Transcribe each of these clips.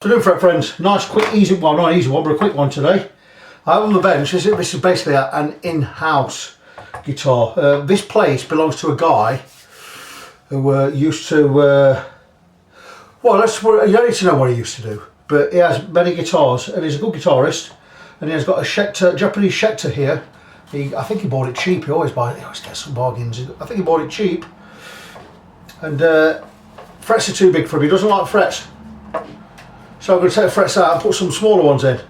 To do for it, friends, nice quick easy, well not an easy one but a quick one today. I have on the bench, this is basically an in-house guitar. This place belongs to a guy who used to, well you don't need to know what he used to do, but he has many guitars and he's a good guitarist, and he has got a Schecter, Japanese Schecter here. I think he bought it cheap, he always gets some bargains. I think he bought it cheap, and frets are too big for him, he doesn't like frets. So I'm going to take the frets out and put some smaller ones in.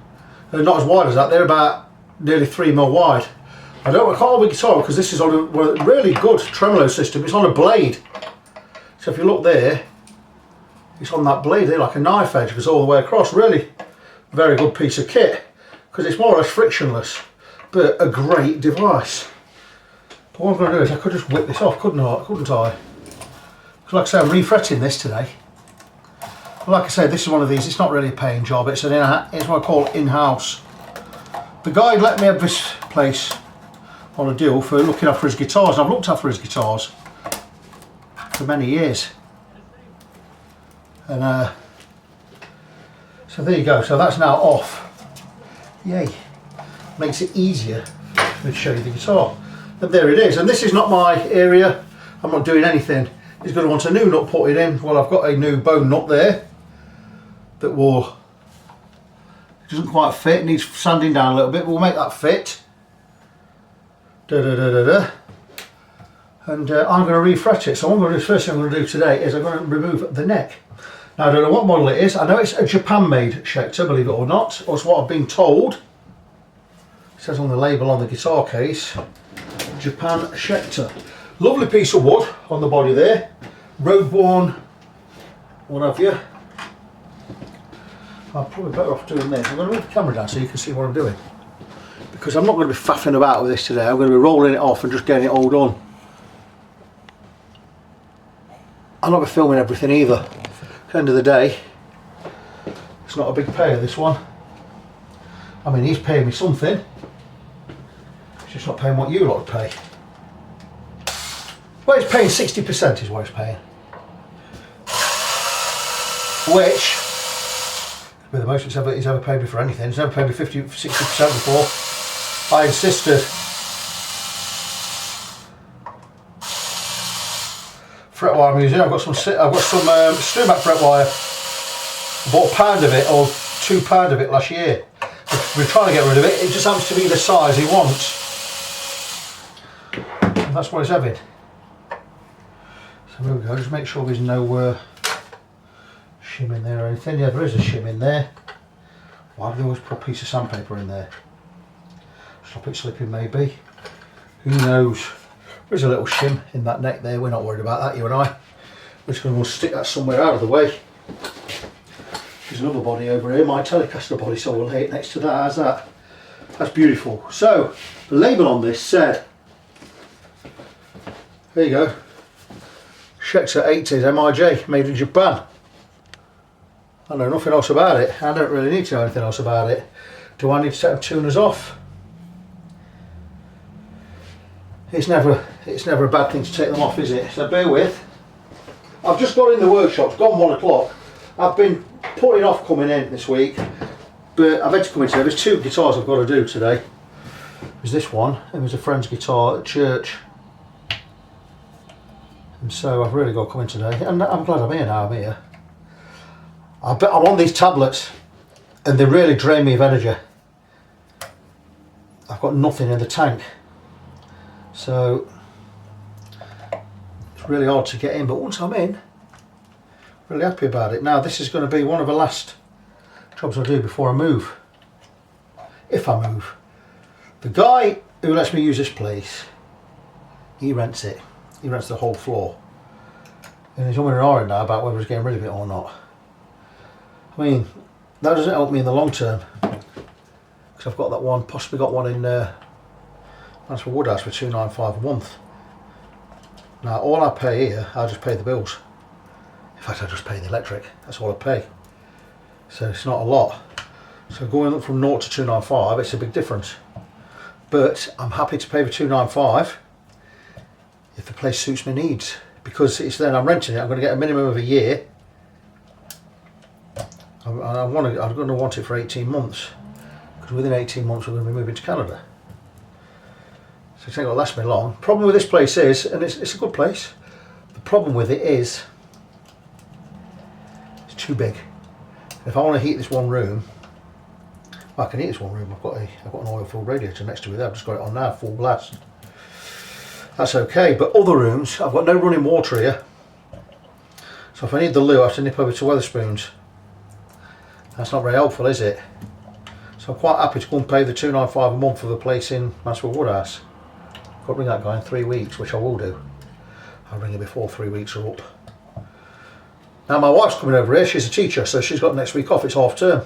They're not as wide as that, they're about nearly 3mm wide. I can't hold the guitar because this is on a really good tremolo system. It's on a blade. So if you look there, it's on that blade there like a knife edge, goes all the way across. Really very good piece of kit because it's more or less frictionless, but a great device. But what I'm going to do is I could just whip this off, couldn't I? Because like I say, I'm refretting this today. Like I said, this is one of these, it's not really a paying job, it's what I call in-house. The guy let me have this place on a deal for looking after his guitars, and I've looked after his guitars for many years. And so there you go, so that's now off. Yay. Makes it easier for me to show you the guitar. And there it is, and this is not my area, I'm not doing anything. He's going to want a new nut put in. Well, I've got a new bone nut there that doesn't quite fit, needs sanding down a little bit, but we'll make that fit. And I'm going to refret it. So what I'm going to do, first thing I'm going to do today is I'm going to remove the neck. Now I don't know what model it is, I know it's a Japan made Schecter, believe it or not, or it's what I've been told. It says on the label on the guitar case, Japan Schecter. Lovely piece of wood on the body there, road worn, what have you. I'm probably better off doing this. I'm going to move the camera down so you can see what I'm doing, because I'm not going to be faffing about with this today. I'm going to be rolling it off and just getting it all done. I'm not be filming everything either. At the end of the day, it's not a big payer, this one. I mean, he's paying me something, he's just not paying what you lot pay. Well, he's paying 60% is what he's paying, which with the most he's ever paid me for anything. He's never paid me 50, 60% before. I insisted. Fret wire I'm using. I've got some Stumac fret wire. I bought £1 of it or £2 of it last year. We're trying to get rid of it. It just happens to be the size he wants, and that's what he's having. So there we go. Just make sure there's no shim in there or anything. Yeah, there is a shim in there. Why do they always put a piece of sandpaper in there? Stop it slipping maybe. Who knows? There's a little shim in that neck there. We're not worried about that, you and I. We're just going to stick that somewhere out of the way. There's another body over here, my Telecaster body, so we'll lay it next to that. How's that? That's beautiful. So, the label on this said, there you go, Schecter 80s MIJ, made in Japan. I know nothing else about it. I don't really need to know anything else about it. Do I need to take the tuners off? It's never a bad thing to take them off, is it? So bear with. I've just got in the workshop, it's gone 1 o'clock. I've been putting off coming in this week, but I've had to come in today. There's 2 guitars I've got to do today. There's this one, and there's a friend's guitar at church. And so I've really got to come in today. And I'm glad I'm here now, I'm here. I'm on these tablets and they really drain me of energy. I've got nothing in the tank, so it's really hard to get in, but once I'm in, really happy about it. Now this is going to be one of the last jobs I do before I move, if I move. The guy who lets me use this place, he rents it, he rents the whole floor, and he's umming and ahhing now about whether he's getting rid of it or not. I mean, that doesn't help me in the long term, because I've got that one, possibly got one in Mansfield Woodhouse for £295 a month. Now all I pay here, I just pay the bills. In fact, I just pay the electric, that's all I pay. So it's not a lot. So going up from 0 to 295, it's a big difference. But I'm happy to pay the 295 if the place suits my needs, because it's then I'm renting it, I'm going to get a minimum of a year. I'm going to want it for 18 months, because within 18 months we're going to be moving to Canada. So it's not going to last me long. Problem with this place is, and it's a good place, the problem with it is it's too big. If I want to heat this one room, I can heat this one room. I've got an oil-filled radiator next to it there. I've just got it on now, full blast. That's okay, but other rooms, I've got no running water here. So if I need the loo, I have to nip over to Wetherspoons. That's not very helpful, is it? So I'm quite happy to go and pay the $295 a month for the place in Mansfield Woodhouse. I've got to bring that guy in 3 weeks, which I will do. I'll ring him before 3 weeks are up. Now my wife's coming over here, she's a teacher, so she's got next week off, it's half term.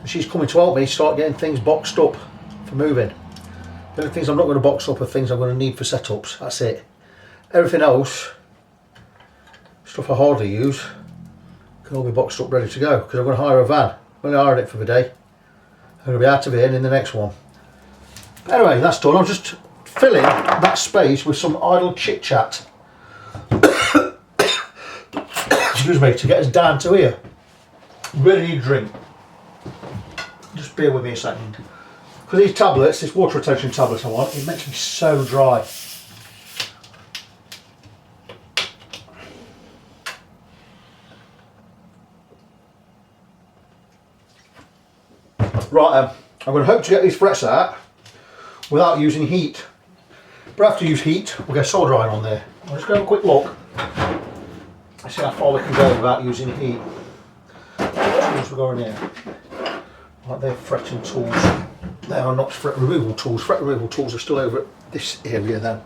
And she's coming to help me start getting things boxed up for moving. The only things I'm not going to box up are things I'm going to need for setups, that's it. Everything else, stuff I hardly use, can all be boxed up ready to go, because I'm going to hire a van. I'm only hiring it for the day. I'm going to be out of here and in the next one. But anyway, that's done. I'm just filling that space with some idle chit chat. Excuse me, to get us down to here. Really need a drink. Just bear with me a second. For these tablets, this water retention tablet I want, it makes me so dry. Right, I'm going to hope to get these frets out without using heat. But after you use heat, we'll get solder iron on there. I'll just go have a quick look. See how far we can go without using heat. What tools we're going here? Like they're fretting tools. They are not fret removal tools. Fret removal tools are still over at this area then.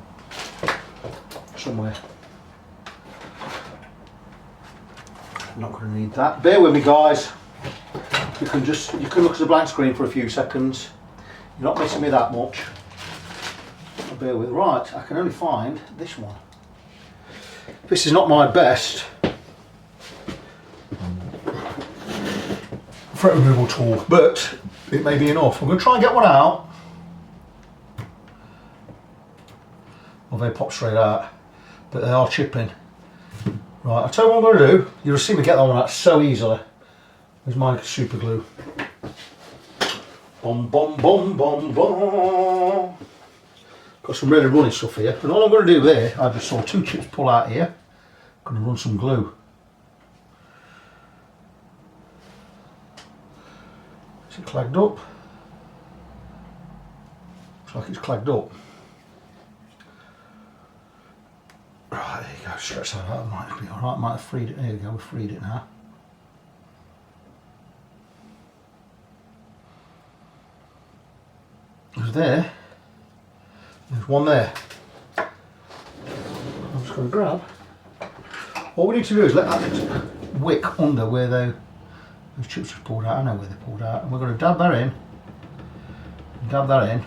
Somewhere. I'm not going to need that. Bear with me guys. You can look at the blank screen for a few seconds. You're not missing me that much. Bear with. Right, I can only find this one. This is not my best fret removal tool, but it may be enough. I'm going to try and get one out. Well, they pop straight out, but they are chipping. Right, I'll tell you what I'm going to do. You'll see me get that one out so easily. There's my super glue. Bom, bom, bom, bom, bom. Got some really runny stuff here, and all I'm going to do there, I just saw 2 chips pull out here. I'm going to run some glue. Is it clagged up? Looks like it's clagged up. Right, there you go, stretch that out, might be alright, might have freed it, there we go, we've freed it now. There's there. There's one there. I'm just going to grab. What we need to do is let that wick under where those chips are pulled out. I know where they're pulled out. And we're going to dab that in. Dab that in.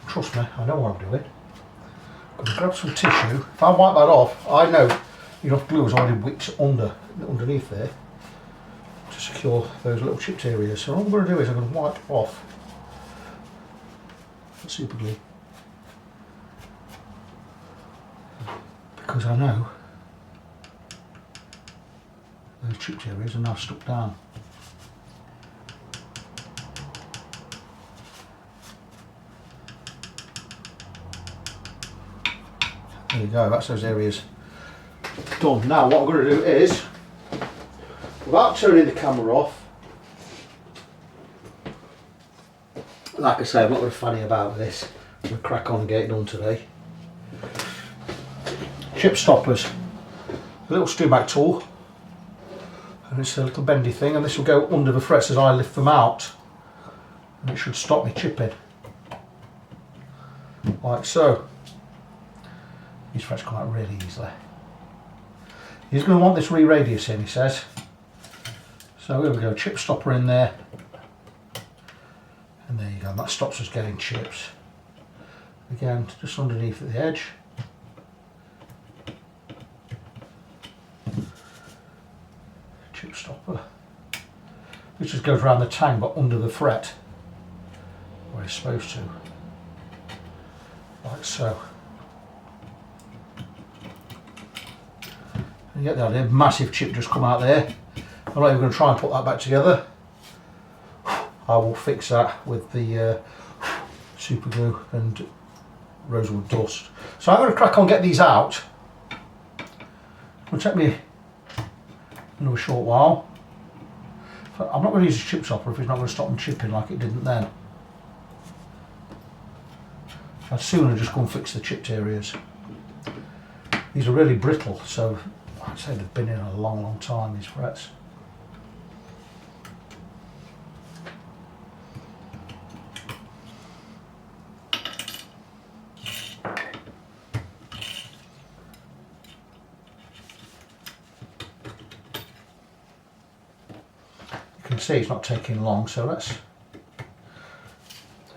Trust me, I know what I'm doing. I'm going to grab some tissue. If I wipe that off, I know enough glue is already wicked underneath there to secure those little chipped areas. So all I'm going to do is I'm going to wipe off the super glue, because I know those chipped areas are now stuck down. There you go, that's those areas done. Now what I'm going to do is, without turning the camera off, like I say, I'm not going to fanny about with this. I'm going to crack on and get it done today. Chip stoppers, a little stew back tool, and it's a little bendy thing, and this will go under the frets as I lift them out, and it should stop me chipping, like so. These frets come out really easily. He's going to want this re-radius in, he says. So here we go, chip stopper in there, and there you go, and that stops us getting chips. Again, just underneath at the edge. Chip stopper. This just goes around the tang but under the fret, where it's supposed to, like so. You get the idea, massive chip just come out there. I'm not even going to try and put that back together. I will fix that with the super glue and rosewood dust. So I'm going to crack on, get these out. It'll take me another short while. I'm not going to use a chip stopper if it's not going to stop them chipping like it didn't then. I'd sooner just go and fix the chipped areas. These are really brittle, so I'd say they've been in a long, long time, these frets. You can see it's not taking long, so let's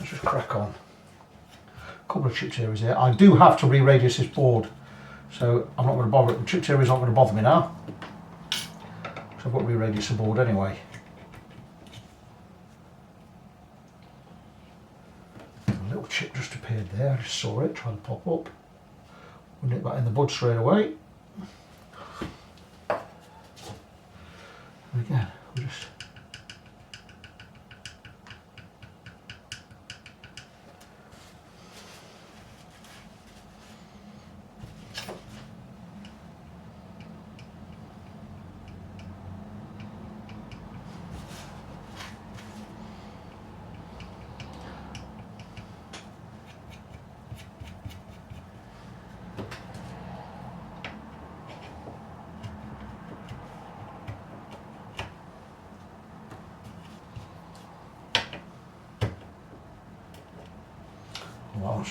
just crack on. A couple of chipped areas here. I do have to re-radius this board, so I'm not going to bother. The chipped areas aren't going to bother me now. So I've got to re-radius the board anyway. A little chip just appeared there. I just saw it trying to pop up. We'll nip that in the bud straight away. And again, we'll just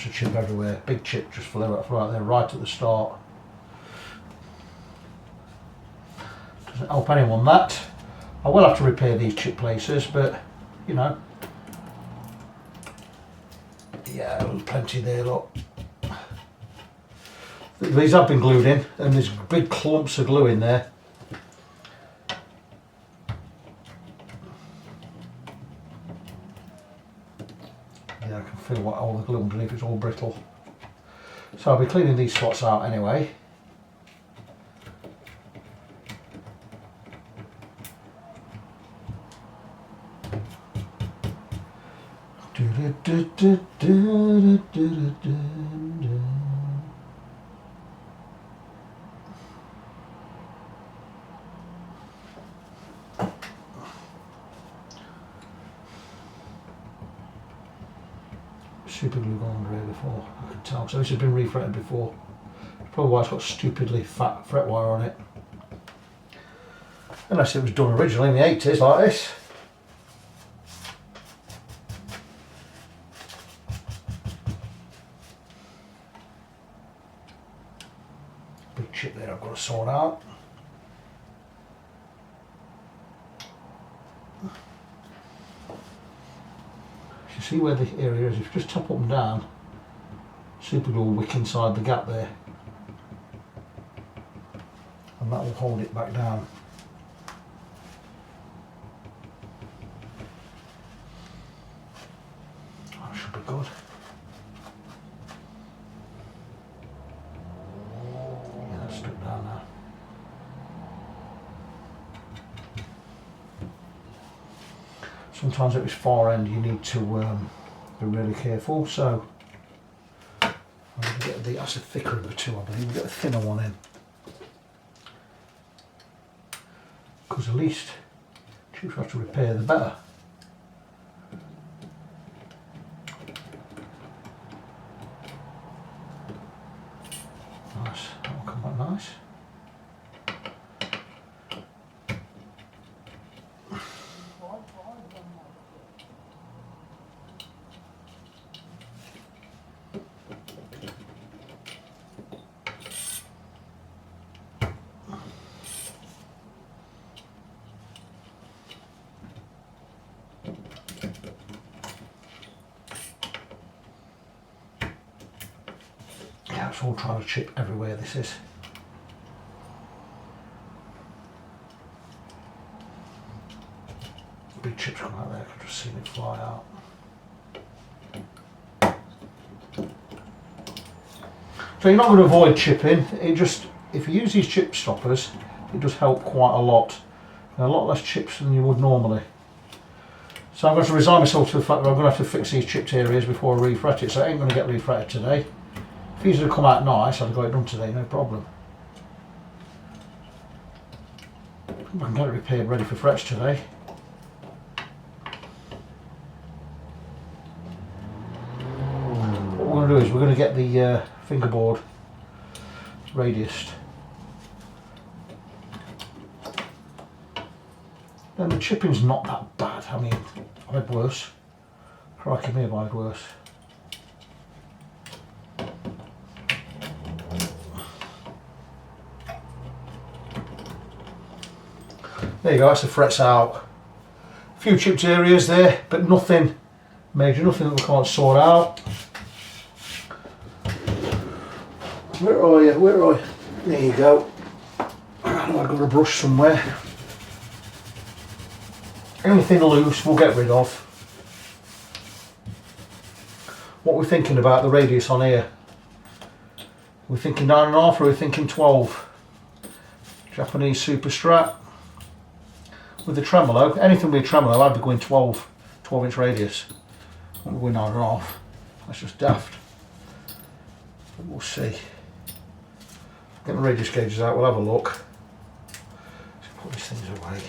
a chip everywhere. Big chip just flew out there right at the start. Doesn't help anyone that. I will have to repair these chip places, but you know, yeah, there's plenty there. Look, these have been glued in, and there's big clumps of glue in there. Yeah, I can feel what all the glue underneath, it's all brittle. So I'll be cleaning these spots out anyway. Super glue gone under here before, I can tell. So this has been refretted before. Probably why it's got stupidly fat fret wire on it. Unless it was done originally in the 80s like this. Big chip there I've got to sort out. You see where the area is, if you just tap up and down, super glue will wick inside the gap there. And that will hold it back down. That should be good. Yeah, that's stuck down now. Sometimes at this far end you need to be really careful, so I'm going to get that's a thicker of the two, I believe. We'll get the thinner one in. Because the least chips we have to repair, the better. Nice, that will come back nice. Yeah, it's all trying to chip everywhere this is. Big chips come out there, I could just see it fly out. So you're not going to avoid chipping, it just, if you use these chip stoppers, it does help quite a lot. And a lot less chips than you would normally. So I'm going to resign myself to the fact that I'm going to have to fix these chipped areas before I refret it. So it ain't going to get refretted today. If these had come out nice, I'd have got it done today, no problem. I can get it repaired ready for frets today. What we're going to do is we're going to get the fingerboard radiused. And the chipping's not that bad. I mean, I've had worse. Crikey me, I've had worse. There you go, that's the frets out. A few chipped areas there, but nothing major, nothing that we can't sort out. Where are you? Where are you? There you go. I've got a brush somewhere. Anything loose we'll get rid of. What we're thinking about the radius on here. We're thinking 9.5 or we're thinking 12. Japanese super strap. With the tremolo, anything with a tremolo I'd be going 12 inch radius. I won't be going 9.5. That's just daft. But we'll see. Get the radius gauges out, we'll have a look. Let's put these things away.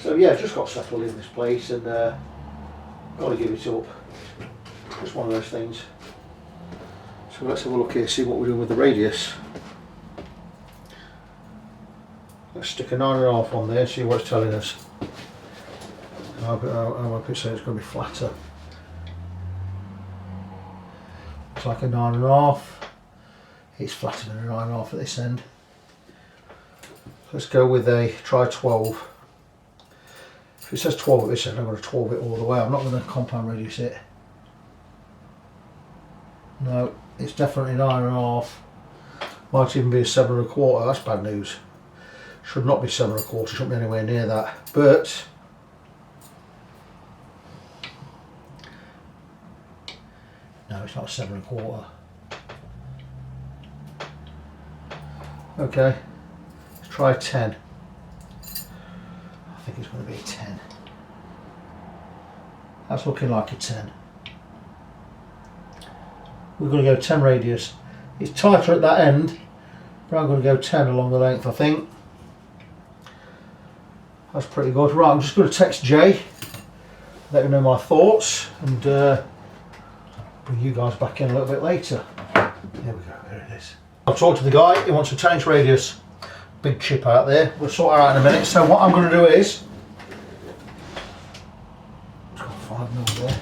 So yeah, just got settled in this place and got to give it up. Just one of those things. So let's have a look here, see what we're doing with the radius. Let's stick a 9.5 on there, see what it's telling us. I'm going to say it's going to be flatter. It's like a 9.5. It's flatter than a 9.5 at this end. Let's go with a try 12. If it says 12 at this end, I'm going to 12 it all the way. I'm not going to compound radius it. No, it's definitely 9.5. Might even be a 7.25. That's bad news. Should not be 7.25. Shouldn't be anywhere near that. But no, it's not 7.25. Okay, let's try 10. I think it's going to be a 10. That's looking like a 10. We're going to go 10 radius. It's tighter at that end, but I'm going to go 10 along the length, I think. That's pretty good. Right, I'm just going to text Jay, let him know my thoughts, and bring you guys back in a little bit later. There we go, there it is. I've talked to the guy, he wants to change radius. Big chip out there. We'll sort it out in a minute. So what I'm going to do is, it's got 5mm there.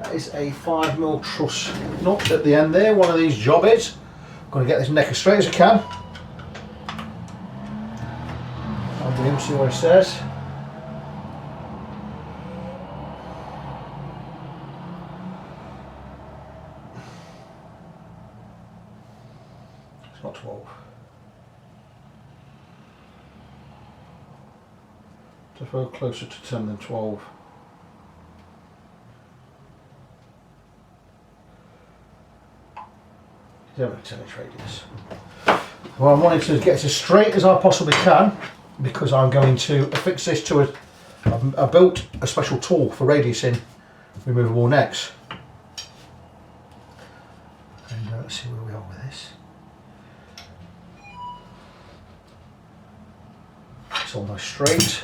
That is a 5mm truss nut at the end there. One of these jobbies. I'm going to get this neck as straight as I can. I'll do him, see what he says. It's not 12. Just go closer to 10 than 12. Don't have a 10 inch radius. Well, I'm wanting to get it as straight as I possibly can because I'm going to affix this to I built a special tool for radiusing removable necks. And let's see where we are with this. It's almost straight.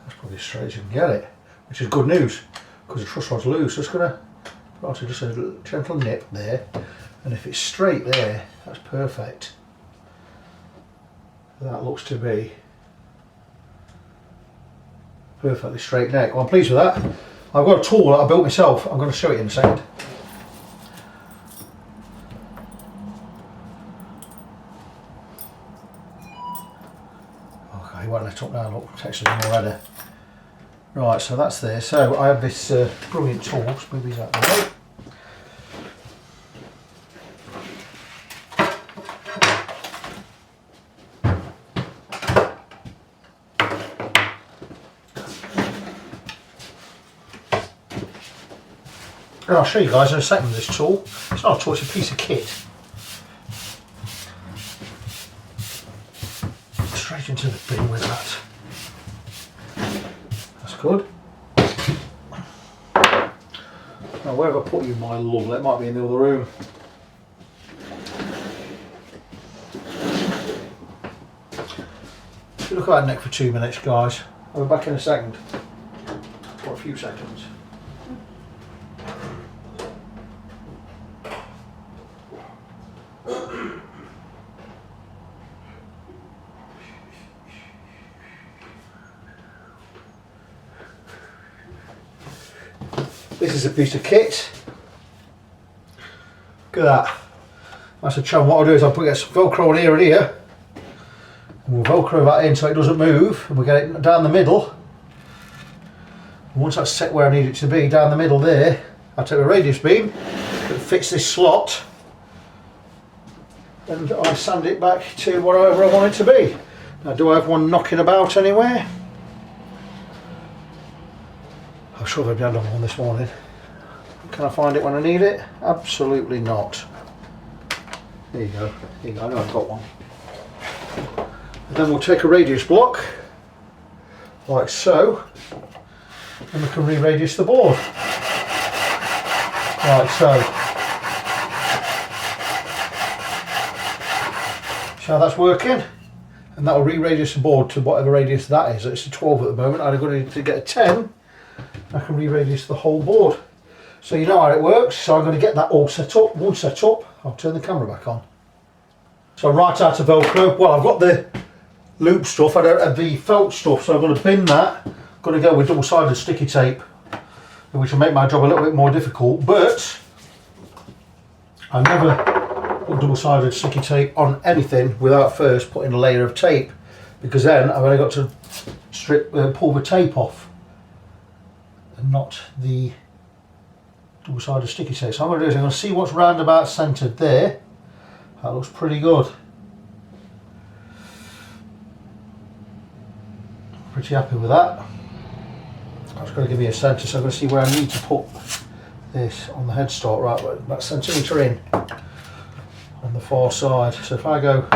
That's probably as straight as you can get it, which is good news because the truss rod's loose. Just going to put just a gentle nip there, and if it's straight there, that's perfect. That looks to be perfectly straight neck. Well, I'm pleased with that. I've got a tool that I built myself. I'm going to show it in a second. Okay, he won't let up now. Look, texture's already. Right, so that's there. So I have this brilliant tool. Let's move these out of the way. And I'll show you guys in a second this tool. It's not a tool, it's a piece of kit. Straight into the bin with that. That's good. Now where have I put you, my love? That might be in the other room. Look at that neck for 2 minutes, guys. I'll be back in a second. For a few seconds. This is a piece of kit. Look at that. That's a chum. What I'll do is I'll put some Velcro on here and here. And we'll Velcro that in so it doesn't move. And we'll get it down the middle. And once that's set where I need it to be, down the middle there, I'll take a radius beam that fits this slot. And I sand it back to wherever I want it to be. Now, do I have one knocking about anywhere? I'm sure I've had one this morning. Can I find it when I need it? Absolutely not. There you go. There you go. I know I've got one. And then we'll take a radius block, like so, and we can re-radius the board, like so. So that's working, and that will re-radius the board to whatever radius that is. It's a 12 at the moment. I'm going to get a 10. I can re-radius the whole board. So you know how it works. So I'm going to get that all set up. Once set up, I'll turn the camera back on. So I'm right out of Velcro. Well, I've got the loop stuff, I don't have the felt stuff, so I'm going to bin that. I'm going to go with double-sided sticky tape, which will make my job a little bit more difficult, but I never put double-sided sticky tape on anything without first putting a layer of tape, because then I've only got to pull the tape off and not the double-sided sticky tape. So what I'm going to do is I'm going to see what's round about centred there. That looks pretty good. Pretty happy with that. That's going to give me a centre, so I'm going to see where I need to put this on the headstock, right about centimetre in on the far side. So if I go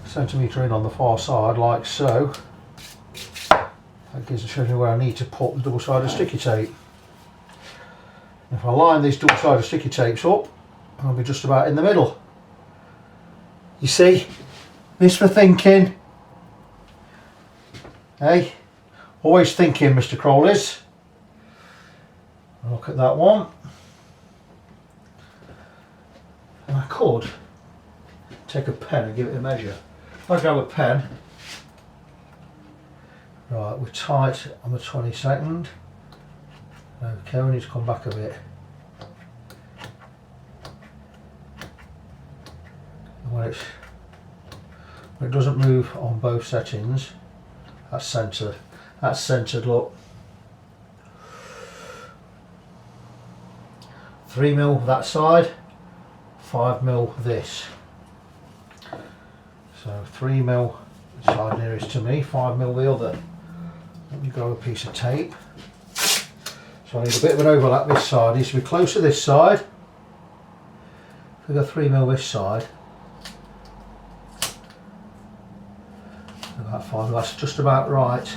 centimetre in on the far side like so, that shows me where I need to put the double-sided sticky tape. And if I line these double-sided sticky tapes up, I'll be just about in the middle. You see, this for thinking. Hey, always thinking, Mr. Crowleys. Look at that one. And I could take a pen and give it a measure. If I grab a pen, right, we're tight on the 22nd. Okay, we need to come back a bit. When it doesn't move on both settings, that's centred. That's centred, look. 3mm that side, 5mm this. So 3mm the side nearest to me, 5mm the other. Let me grab a piece of tape. So I need a bit of an overlap this side. It needs to be close to this side. If we go 3mm this side, about 5, that's just about right.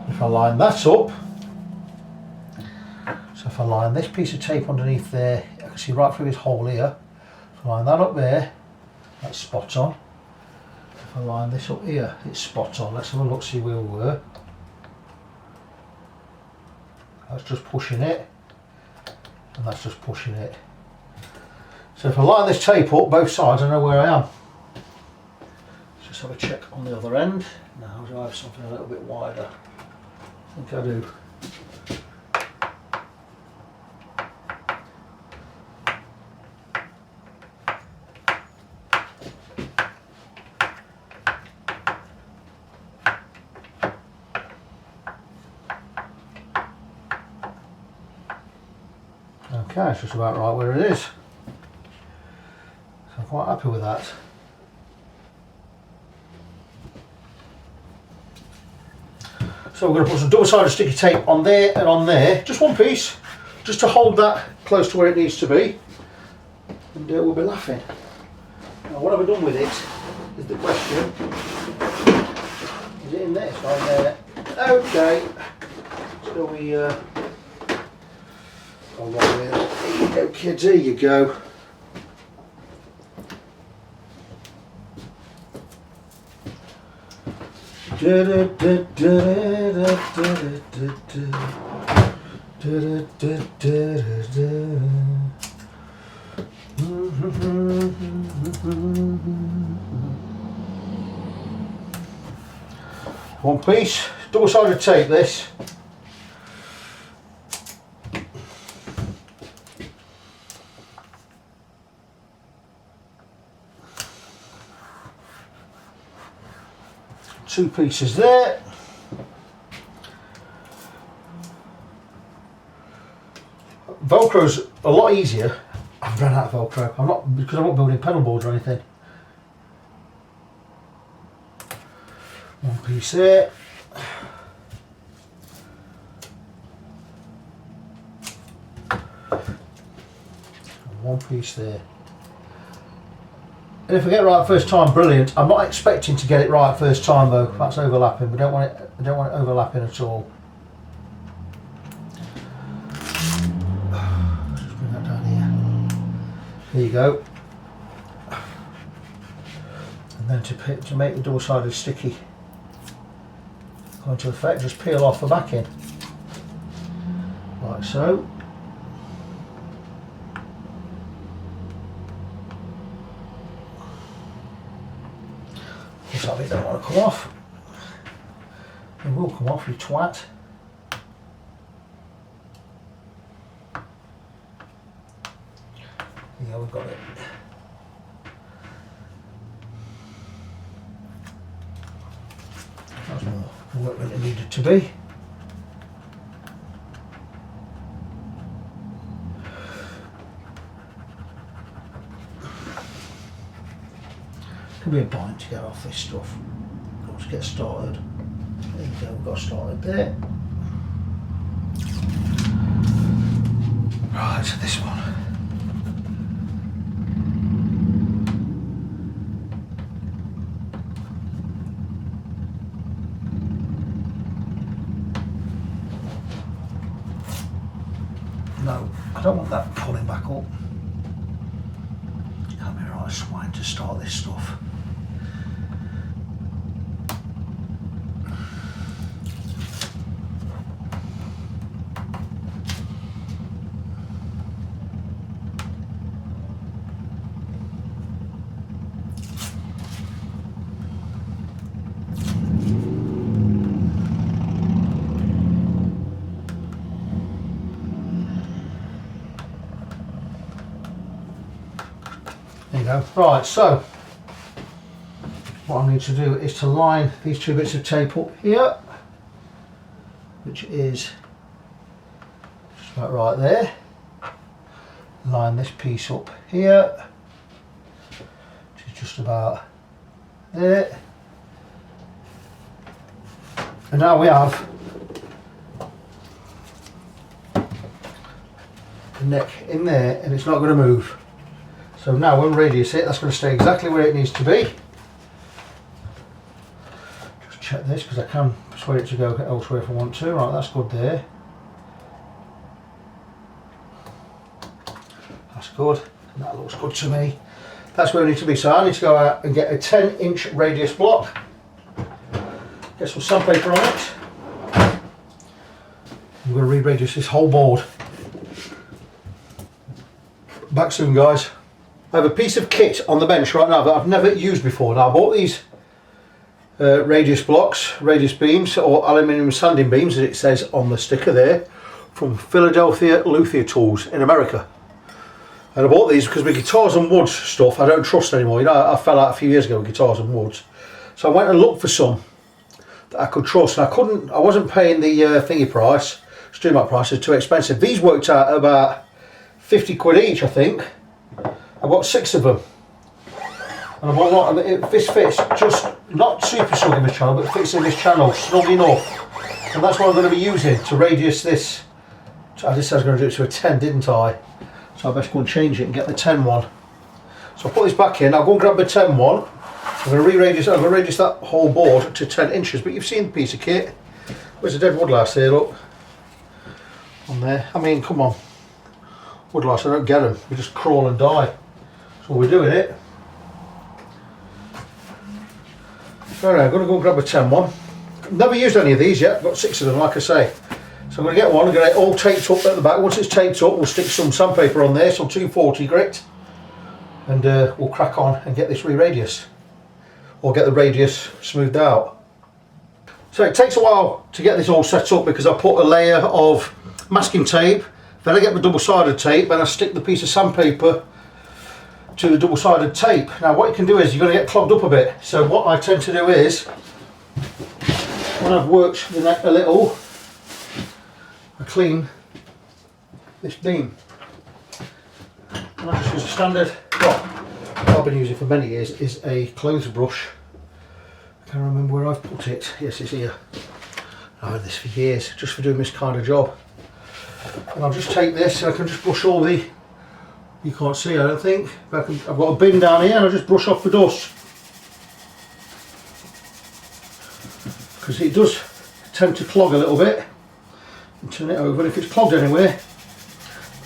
If I line that up, so if I line this piece of tape underneath there, I can see right through this hole here. If I line that up there, that's spot on. If I line this up here, it's spot on. Let's have a look, see where we were. That's just pushing it, and that's just pushing it. So if I line this tape up both sides, I know where I am. Let's have a check on the other end. Now, do I have something a little bit wider? I think I do. Okay, it's just about right where it is. So I'm quite happy with that. So we're going to put some double-sided sticky tape on there and on there, just one piece, just to hold that close to where it needs to be, and we'll be laughing. Now what have I done with it is the question. Is it in there? It's right there. Okay. So we hold on with it. There you go, kids, there you go. One piece, double-sided tape this. Two pieces there. Velcro's a lot easier. I've run out of Velcro. Because I'm not building pedal boards or anything. One piece there. And one piece there. And if I get it right first time, brilliant. I'm not expecting to get it right first time though. That's overlapping. We don't want it. I don't want it overlapping at all. Just bring that down here. There you go. And then to make the double-sided sticky go into effect, just peel off the backing like so. Some of it don't want to come off. It will come off, you twat. Yeah, we've got it. That's more work than it needed to be. Could be a bind to get off this stuff. Let's get started. There you go, we've got started there. Right, so this one. No, I don't want that pulling back up. Can't be right swine to start this stuff. There you go. Right, so what I need to do is to line these two bits of tape up here, which is just about right there. Line this piece up here, which is just about there. And now we have the neck in there and it's not going to move. So now when radius it, that's going to stay exactly where it needs to be. Just check this because I can persuade it to go elsewhere if I want to. Right, that's good there. That's good. And that looks good to me. That's where I need to be. So I need to go out and get a 10-inch radius block. Get some sandpaper on it. I'm going to re-radius this whole board. Back soon, guys. I have a piece of kit on the bench right now that I've never used before. Now I bought these radius blocks, radius beams, or aluminium sanding beams as it says on the sticker there, from Philadelphia Luthier Tools in America. And I bought these because with guitars and woods stuff I don't trust anymore. You know, I fell out a few years ago with guitars and woods. So I went and looked for some that I could trust, and I wasn't paying the thingy price, StreamYard price, is too expensive. These worked out about 50 quid each, I think. I bought 6 of them, and I bought one. This fits just not super snug in this channel, but it fits in this channel snug enough. And that's what I'm going to be using to radius this. I just said I was going to do it to a 10, didn't I? So I best go and change it and get the 10 one. So I'll put this back in, I'll go and grab the 10 one. I'm going to re-radius, I'm going to radius that whole board to 10 inches, but you've seen the piece of kit. Where's the dead woodlouse here, look? On there. I mean, come on. Woodlouse, I don't get them. We just crawl and die. So we're doing it. Alright, I'm going to go and grab a 10 one. Never used any of these yet, I've got 6 of them like I say. So I'm going to get one, I'm going to get it all taped up at the back. Once it's taped up, we'll stick some sandpaper on there, some 240 grit. And we'll crack on and get this re-radius. Or get the radius smoothed out. So it takes a while to get this all set up because I put a layer of masking tape, then I get the double-sided tape, then I stick the piece of sandpaper to the double-sided tape. Now what you can do is you're going to get clogged up a bit. So what I tend to do is, when I've worked the neck a little, I clean this beam. And I just use a standard, well, I've been using for many years, is a clothes brush. I can't remember where I've put it. Yes, it's here. I've had this for years, just for doing this kind of job. And I'll just take this and I can just brush all the, you can't see I don't think, but I've got a bin down here and I'll just brush off the dust. Because it does tend to clog a little bit. And turn it over. If it's clogged anywhere,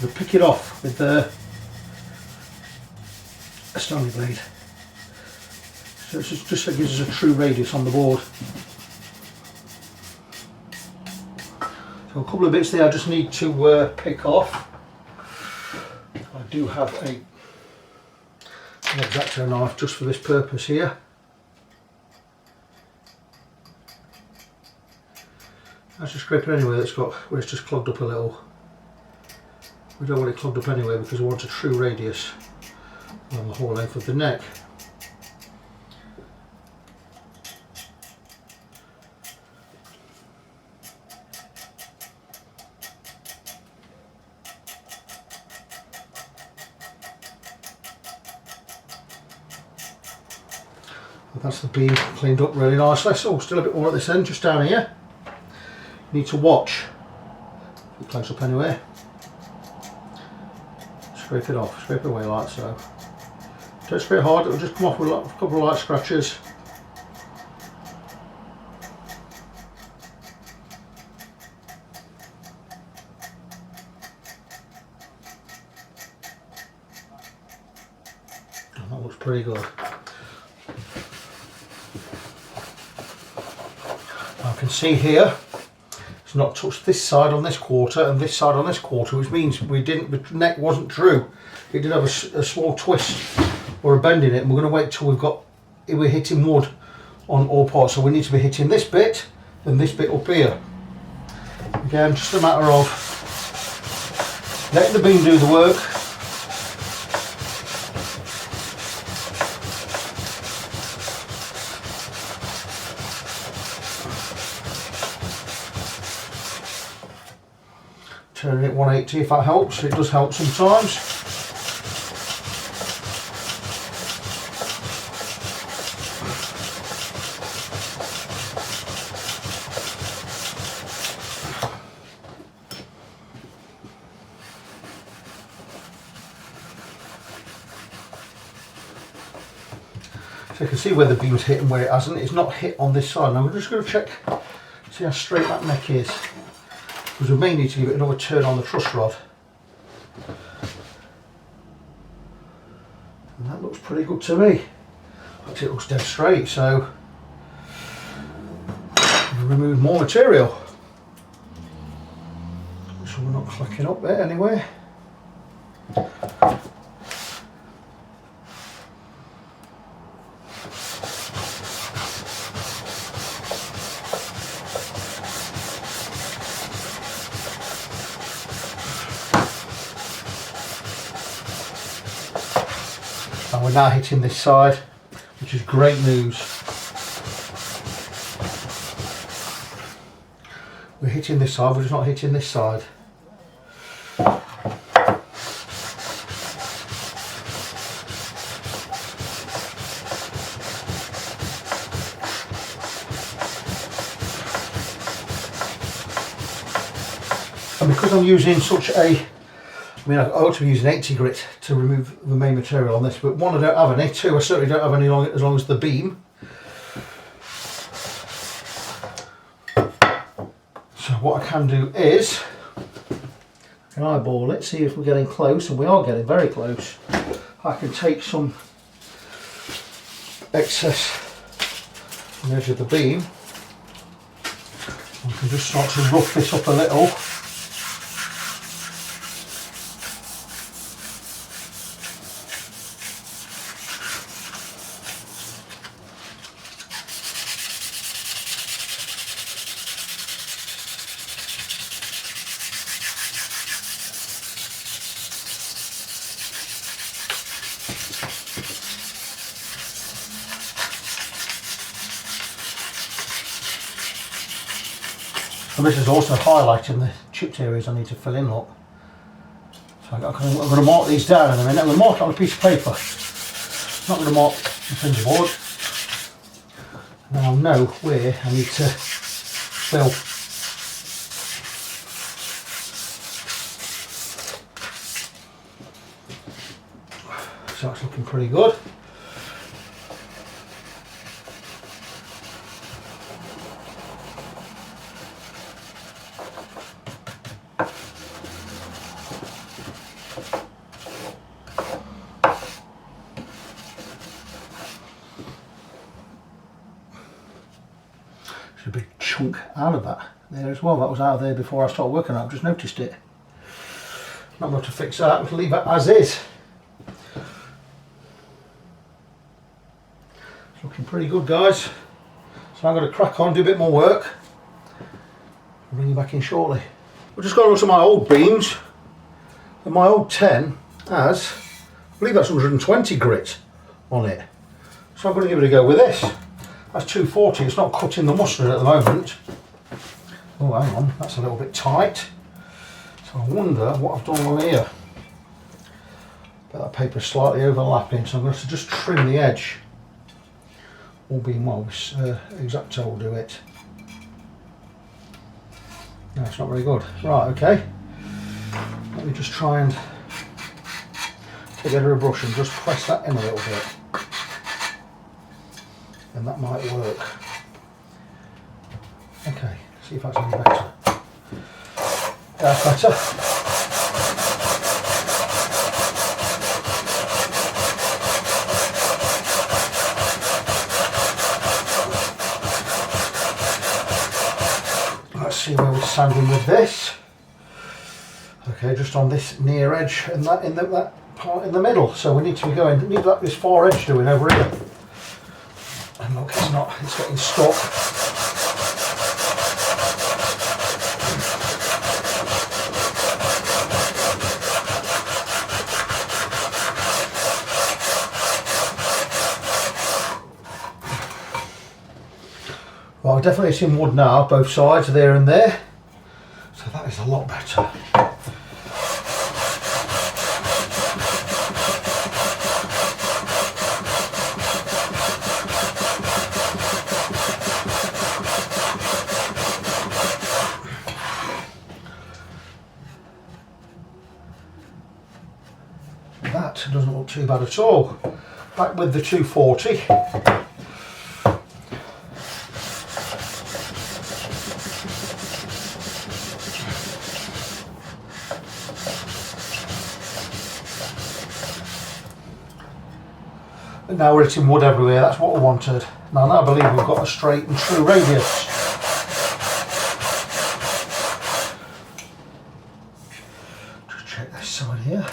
we'll pick it off with a Stanley blade. So it's just so it gives us a true radius on the board. So a couple of bits there I just need to pick off. I do have an X-Acto knife just for this purpose here. I just scrape it anywhere that's got where it's just clogged up a little. We don't want it clogged up anyway because we want a true radius along the whole length of the neck. That's the beam cleaned up really nicely. So still a bit more at this end, just down here. You need to watch. If it close up anywhere, scrape it off, scrape it away like so. Don't scrape hard, it'll just come off with a couple of light scratches. And that looks pretty good. I can see here it's not touched this side on this quarter and this side on this quarter, which means the neck wasn't true. It did have a small twist or a bend in it, and we're going to wait till we're hitting wood on all parts. So we need to be hitting this bit and this bit up here. Again, just a matter of letting the beam do the work. Turning it 180 if that helps. It does help sometimes. So you can see where the beam's hit and where it hasn't. It's not hit on this side. Now we're just going to check, see how straight that neck is. Because we may need to give it another turn on the truss rod. And that looks pretty good to me. Actually, it looks dead straight, so we'll remove more material. So we're not clacking up there anyway. And we're now hitting this side, which is great news. We're hitting this side, we're just not hitting this side. And because I'm using such a, I mean, I ought to be using 80 grit to remove the main material on this, but one, I don't have any, two, I certainly don't have any as long as the beam. So what I can do is, I can eyeball it, see if we're getting close, and we are getting very close. I can take some excess on the edge of the beam. I can just start to rough this up a little. And this is also highlighting the chipped areas I need to fill in, look. So I'm going to mark these down in a minute. I'm going to mark it on a piece of paper. I'm not going to mark the printer board. And then I'll know where I need to fill. So that's looking pretty good. A big chunk out of that there as well. That was out of there before I started working on it. I've just noticed it. Not going to fix that. I'm going to leave it as is. It's looking pretty good, guys. So I'm going to crack on, do a bit more work. I'll bring you back in shortly. We've just got to look at my old beams. And my old 10 has, I believe that's 120 grit on it. So I'm going to give it a go with this. That's 240, it's not cutting the mustard at the moment. Oh, hang on, that's a little bit tight. So I wonder what I've done on here. But that paper's slightly overlapping, so I'm going to just trim the edge. All being well, this X-Acto will do it. No, it's not very good. Right, okay. Let me just try and get a brush and just press that in a little bit. And that might work. Okay, see if that's any better. That's better. Let's see where we're standing with this. Okay, just on this near edge and that in that part in the middle. So we need to be going, need that this far edge doing over here. And look, it's not, it's getting stuck. Well, I've definitely seen wood now, both sides, there and there. So that is a lot better. That doesn't look too bad at all. Back with the 240. And now we're hitting wood everywhere, that's what we wanted. Now I believe we've got a straight and true radius. Just check this side here.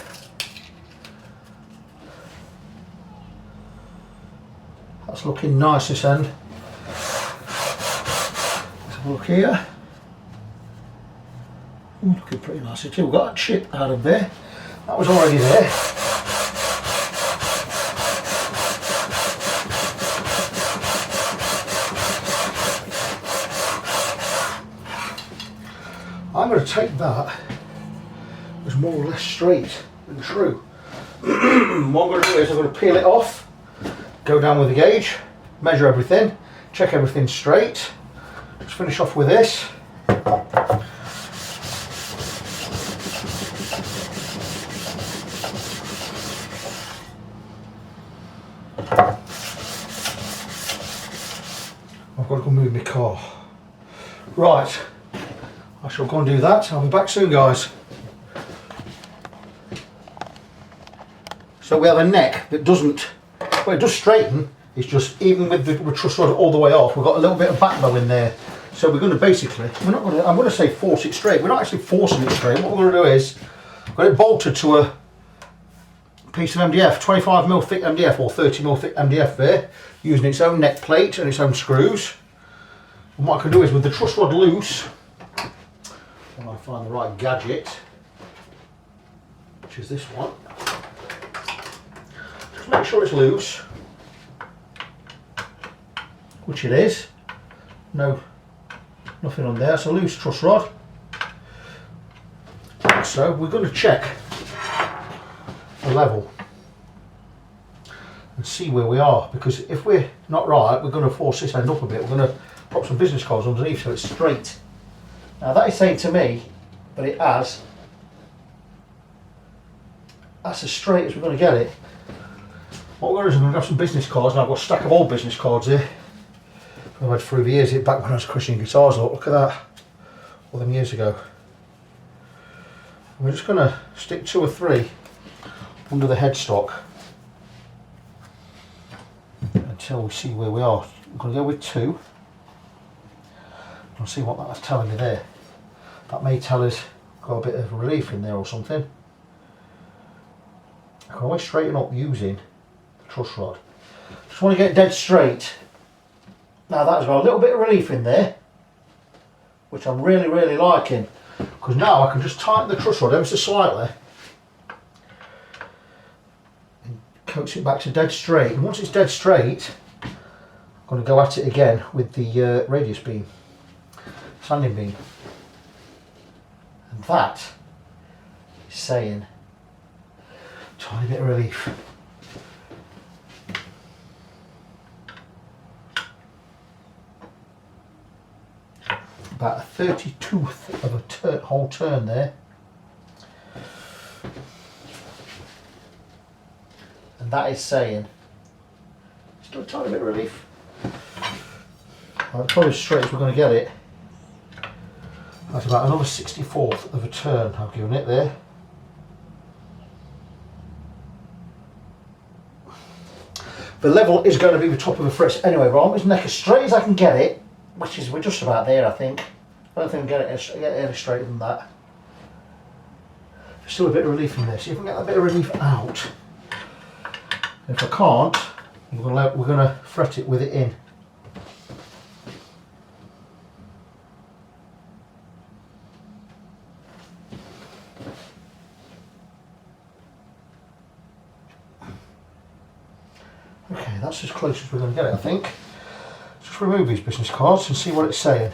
That's looking nice this end. Let's have a look here. Ooh, looking pretty nice too. We've got a chip out of there. That was already there. I'm going to take that as more or less straight and true. What I'm going to do is I'm going to peel it off, go down with the gauge, measure everything, check everything's straight. Just finish off with this. I've got to go move my car. Right, I shall go and do that. I'll be back soon, guys. So we have a neck that doesn't, well, it does straighten. It's just, even with the truss rod all the way off, we've got a little bit of back bow in there. So we're going to basically, I'm going to say force it straight. We're not actually forcing it straight. What we're going to do is, I've got it bolted to a piece of MDF, 25mm thick MDF or 30mm thick MDF there, using its own neck plate and its own screws. And what I can do is, with the truss rod loose, when I find the right gadget, which is this one, just make sure it's loose, which it is. No, nothing on there. It's a loose truss rod. So we're going to check the level and see where we are, because if we're not right, we're going to force this end up a bit. We're going to pop some business cards underneath so it's straight. Now that is saying to me, but it has, that's as straight as we're going to get it. What we're going to do is I'm going to grab some business cards, and I've got a stack of old business cards here. I've had through the years, back when I was crushing guitars. Look at that, all them years ago. We're just going to stick 2 or 3 under the headstock until we see where we are. I'm going to go with 2. I'll see what that's telling me there. That may tell us got a bit of relief in there or something. I can always straighten up using the truss rod. Just want to get dead straight. Now that's got a little bit of relief in there, which I'm really liking, because now I can just tighten the truss rod ever so slightly and coax it back to dead straight. And once it's dead straight, I'm going to go at it again with the radius beam, sanding beam, and that is saying tiny bit of relief. About a 32th of a whole turn there, and that is saying still a tiny bit of relief. Probably as straight as we're going to get it. That's about another 64th of a turn I've given it there. The level is going to be the top of the frets anyway. But I want this neck as straight as I can get it, which is, we're just about there, I think. I don't think I can get it any straighter than that. There's still a bit of relief in there. See if we can get that bit of relief out. If I can't, we're going to fret it with it in. Okay, that's as close as we're going to get it, I think. Just remove these business cards and see what it's saying.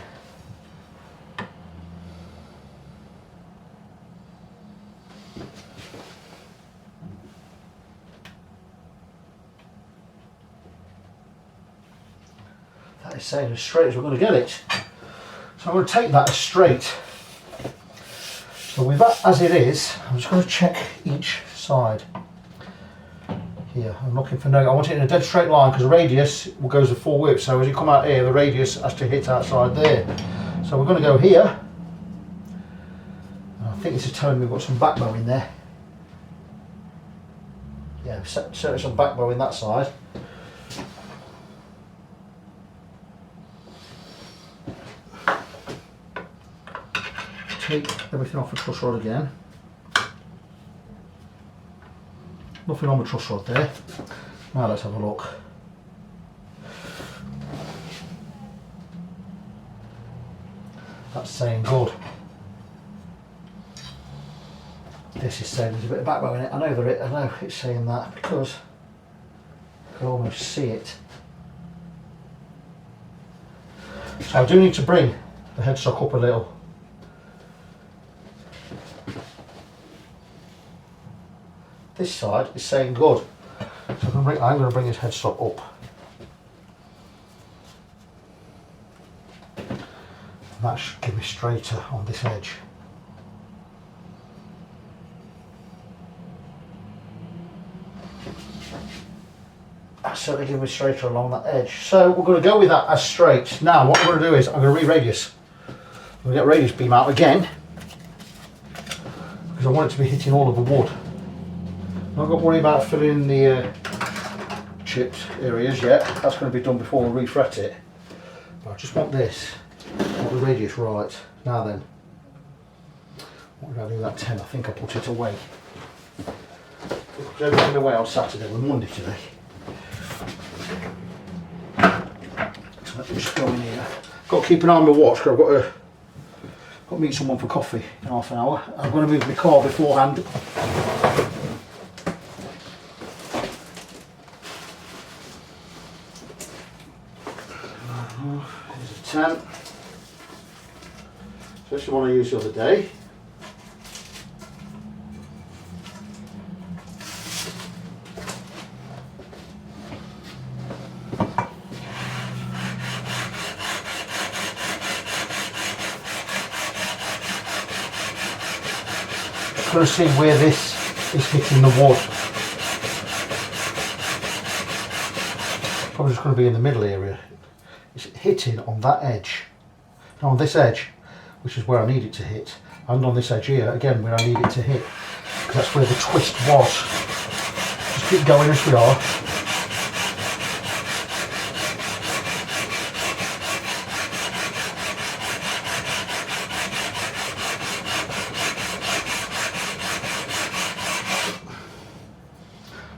That is saying as straight as we're going to get it. So I'm going to take that as straight. So with that as it is, I'm just going to check each side. Here, I'm looking for no, I want it in a dead straight line, because the radius goes the full width, so as you come out here the radius has to hit outside there. So we're going to go here, and I think this is telling me we've got some back bow in there. Yeah, certainly some back bow in that side. Take everything off the truss rod again. Nothing on the truss rod there. Now let's have a look. That's saying good. This is saying there's a bit of back bow in it. I know it's saying that because I can almost see it. So I do need to bring the headstock up a little. This side is saying good. So I'm going to bring this headstock up. And that should give me straighter on this edge. That's certainly give me straighter along that edge. So we're going to go with that as straight. Now what we're going to do is I'm going to re-radius. I'm going to get radius beam out again because I want it to be hitting all of the wood. I'm not got to worry about filling in the chipped areas yet. That's going to be done before we refret it. But I just want this, I want the radius right. Now then, what did I do that 10? I think I put it away. Put everything away on Saturday. We're Monday today. So let me just go in here. Got to keep an eye on my watch because I've got to meet someone for coffee in half an hour. I'm going to move my car beforehand. Here's a 10. So this is the one I used the other day. I'm going to see where this is hitting the wood. Probably just going to be in the middle area. It's hitting on that edge. Now on this edge, which is where I need it to hit, and on this edge here, again where I need it to hit, because that's where the twist was. Just keep going as we are.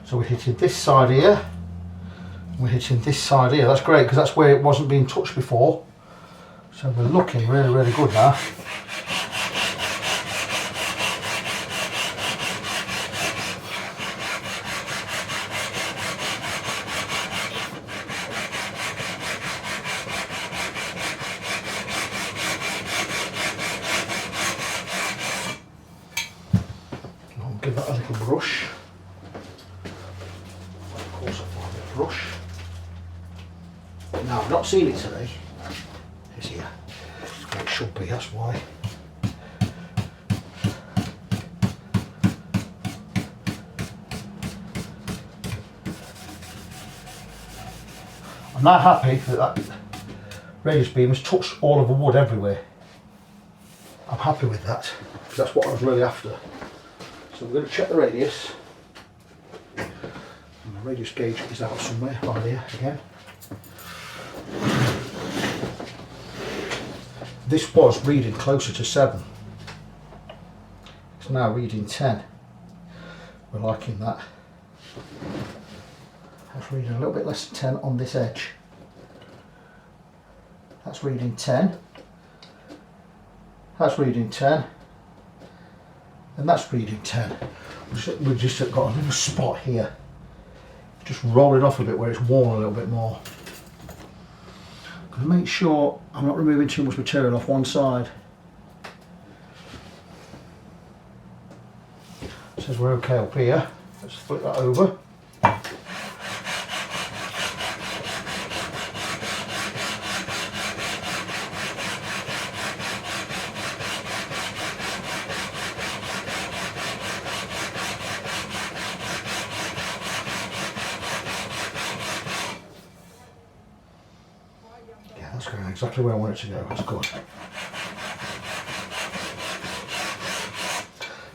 So we're hitting this side here, we're hitting this side here. That's great because that's where it wasn't being touched before. So we're looking really, really good now. I'll give that a little brush. Brush. Now I've not seen it today. It's here. It's where it should be, that's why. I'm now happy that radius beam has touched all of the wood everywhere. I'm happy with that because that's what I was really after. So we're going to check the radius. The radius gauge is out somewhere, right here again. This was reading closer to 7. It's now reading 10. We're liking that. That's reading a little bit less than 10 on this edge. That's reading 10. That's reading 10. And that's reading 10. We've just got a little spot here. Just roll it off a bit where it's worn a little bit more. Make sure I'm not removing too much material off one side. It says we're okay up here. Let's flip that over. That's going exactly where I want it to go, that's good.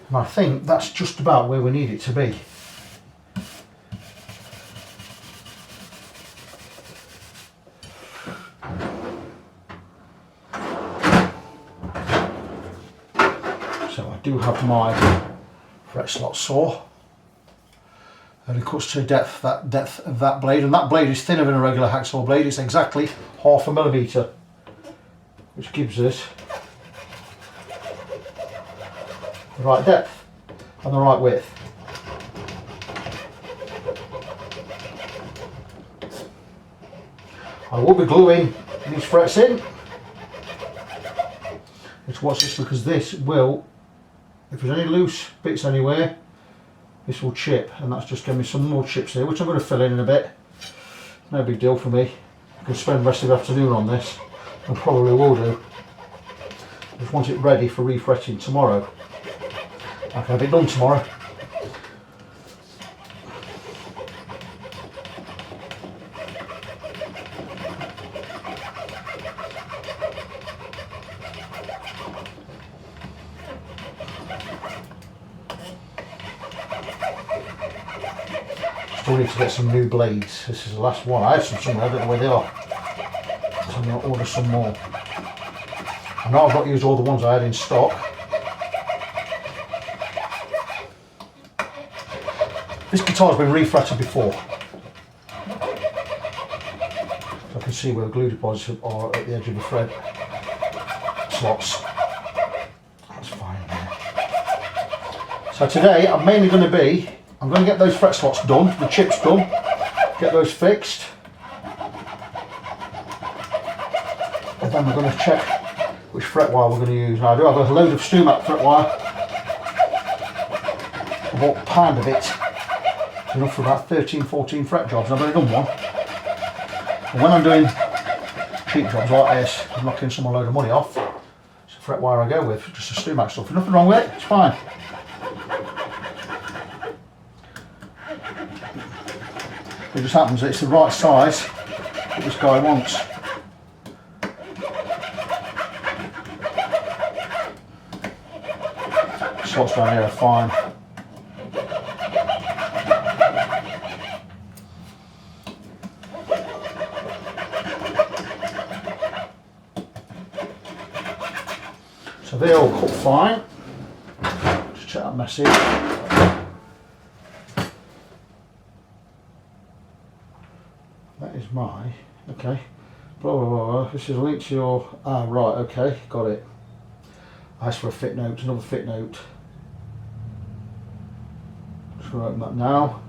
And I think that's just about where we need it to be. So I do have my fret slot saw. And it cuts to depth of that blade, and that blade is thinner than a regular hacksaw blade. It's exactly 0.5 millimetre, which gives us the right depth and the right width. I will be gluing these frets in. Let's watch this because this will, if there's any loose bits anywhere, this will chip, and that's just giving me some more chips here, which I'm going to fill in a bit. No big deal for me. I can spend the rest of the afternoon on this, and probably will do. I just want it ready for refretting tomorrow. I can have it done tomorrow. also need to get some new blades. This is the last one. I have some somewhere, I don't know where they are. So I'm going to order some more. I know I've not used all the ones I had in stock. This guitar's been refretted before. So I can see where the glue deposits are at the edge of the fret slots. That's fine there. So today I'm mainly going to get those fret slots done, the chips done, get those fixed. And then we're going to check which fret wire we're going to use. Now I do have a load of Stumac fret wire. I bought a pound of it. Enough for about 13-14 fret jobs. I've only done one. And when I'm doing cheap jobs like this, I'm knocking someone a load of money off. It's the fret wire I go with, just the Stumac stuff. There's nothing wrong with it, it's fine. It just happens that it's the right size that this guy wants. Slots down here are fine. So they're all cut fine. Just check that message. That is my, okay. Blah, blah, blah, blah. This is a link to your, right, okay, got it. I asked for a fit note, another fit note. Just going to open that now.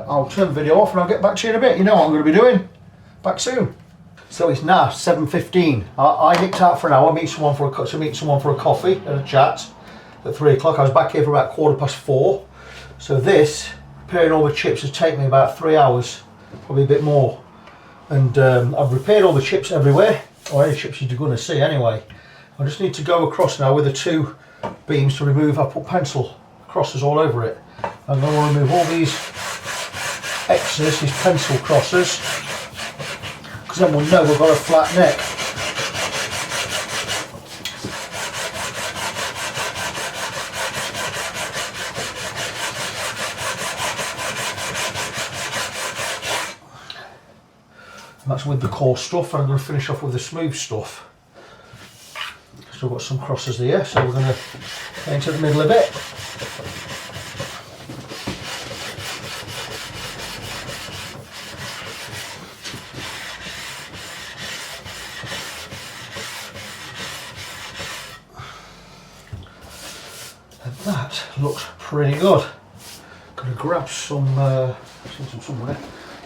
I'll turn the video off and I'll get back to you in a bit. You know what I'm going to be doing. Back soon. So it's now 7:15. I nipped out for an hour, meet someone for a coffee and a chat at 3 o'clock. I was back here for about 4:15. So this, repairing all the chips, has taken me about 3 hours, probably a bit more. And I've repaired all the chips everywhere, or any chips you're going to see anyway. I just need to go across now with the two beams to remove. I put pencil crosses all over it. I'm going to remove all these X's, these pencil crosses, because then we'll know we've got a flat neck. And that's with the coarse stuff, and I'm going to finish off with the smooth stuff. Still got some crosses there, so we're going to get into the middle a bit. And that looks pretty good. Going to grab some, somewhere,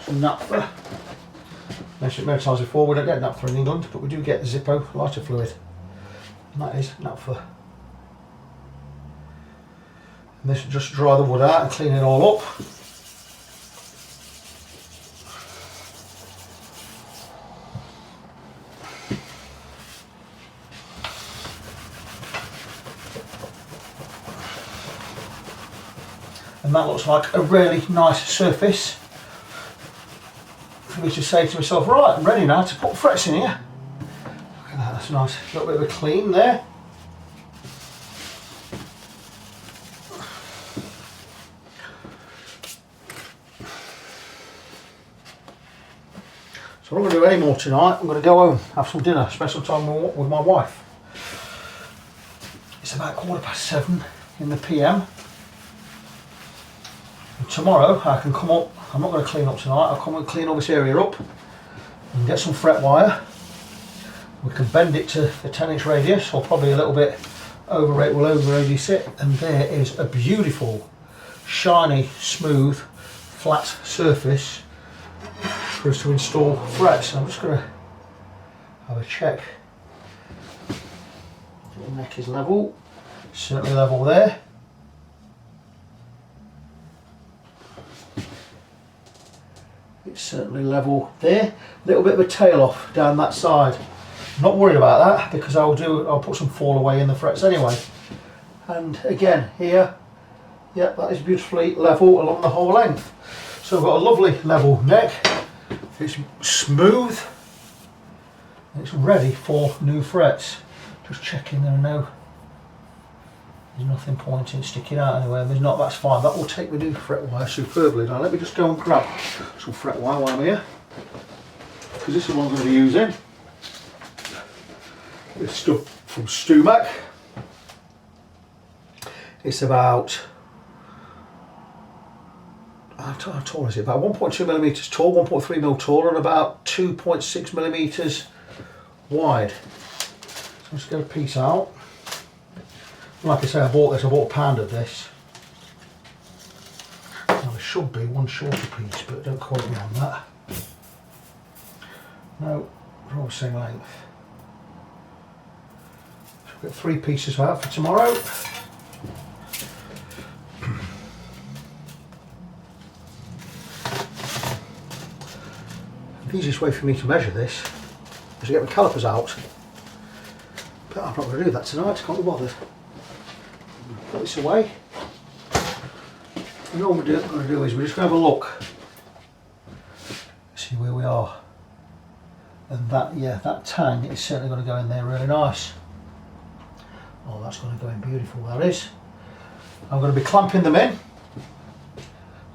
some naphtha. Mentioned it many times before, we don't get naphtha in England, but we do get Zippo lighter fluid. And that is naphtha. And this will just dry the wood out and clean it all up. And that looks like a really nice surface for me to say to myself, right, I'm ready now to put frets in here. Look at that, that's nice. A little bit of a clean there. So I'm not going to do any more tonight. I'm going to go home, have some dinner, spend some time with my wife. It's about 7:15 in the PM. And tomorrow I can come up, I'm not going to clean up tonight, I'll come and clean all this area up and get some fret wire. We can bend it to the 10-inch radius, or probably a little bit over it, will over radius it, and there is a beautiful, shiny, smooth, flat surface for us to install frets. So I'm just going to have a check. The neck is level, certainly level there. It's certainly level there. A little bit of a tail off down that side. Not worried about that because I'll put some fall away in the frets anyway. And again here, yeah, that is beautifully level along the whole length. So we've got a lovely level neck. It's smooth. And it's ready for new frets. Just checking there are no There's nothing pointing, sticking out anywhere. There's not, that's fine. That will take the new fret wire superbly. Now let me just go and grab some fret wire while I'm here, because this is what I'm going to be using. This stuff from Stumac. It's about, how tall is it? About 1.2 millimeters tall, 1.3 mil tall, and about 2.6 millimeters wide. So let's get a piece out. Like I say, I bought a pound of this. Now there should be one shorter piece, but don't quote me on that. No, they're all the same length. So we've got 3 pieces out for tomorrow. The easiest way for me to measure this is to get my calipers out. But I'm not going to do that tonight, can't be bothered. Put this away. And all we're going to do is we're just going to have a look, see where we are. And that, yeah, that tang is certainly going to go in there really nice. Oh, that's going to go in beautiful, that is. I'm going to be clamping them in.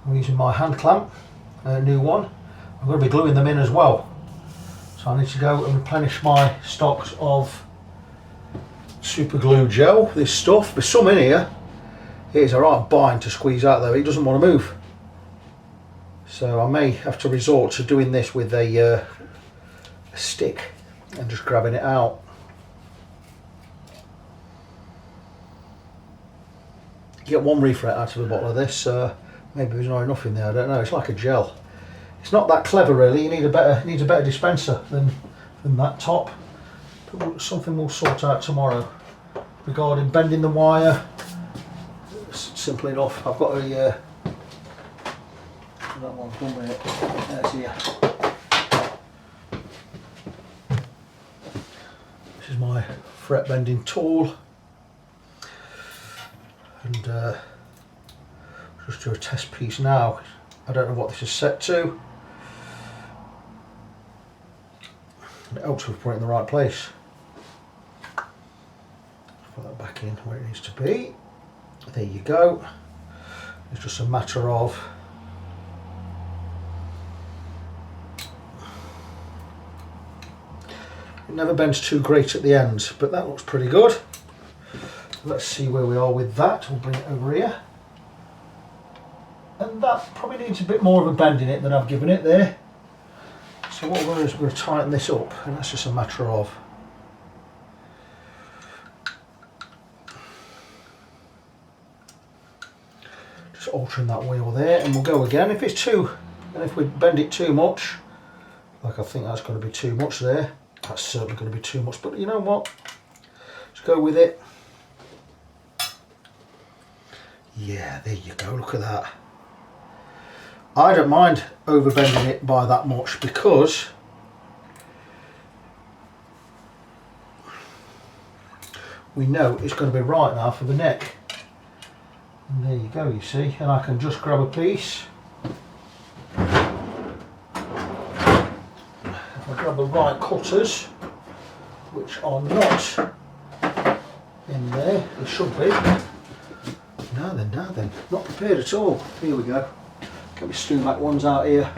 I'm using my hand clamp, new one. I'm going to be gluing them in as well. So I need to go and replenish my stocks of super glue gel, this stuff. There's some in here. It is a right bind to squeeze out though, it doesn't want to move. So I may have to resort to doing this with a stick and just grabbing it out. You get one refret out of a bottle of this, maybe there's not enough in there, I don't know. It's like a gel. It's not that clever really, you need a better dispenser than that top. But something we'll sort out tomorrow. Regarding bending the wire, it's simple enough. I've got a that one's done with it. There's here. This is my fret bending tool, and just do a test piece now. I don't know what this is set to. It helps with putting it in the right place. Put that back in where it needs to be. There you go. It's just a matter of it never bends too great at the ends, but that looks pretty good. Let's see where we are with that. We'll bring it over here. And that probably needs a bit more of a bend in it than I've given it there. So what we're going to do is we're going to tighten this up, and that's just a matter of just altering that wheel there, and we'll go again. If it's too, and if we bend it too much, like I think that's going to be too much there, that's certainly going to be too much, but you know what, let's go with it. Yeah, there you go, look at that. I don't mind over bending it by that much because we know it's going to be right now for the neck. And there you go, you see, and I can just grab a piece. If I grab the right cutters, which are not in there, they should be. Now then, not prepared at all. Here we go. Get my Stumac ones out here.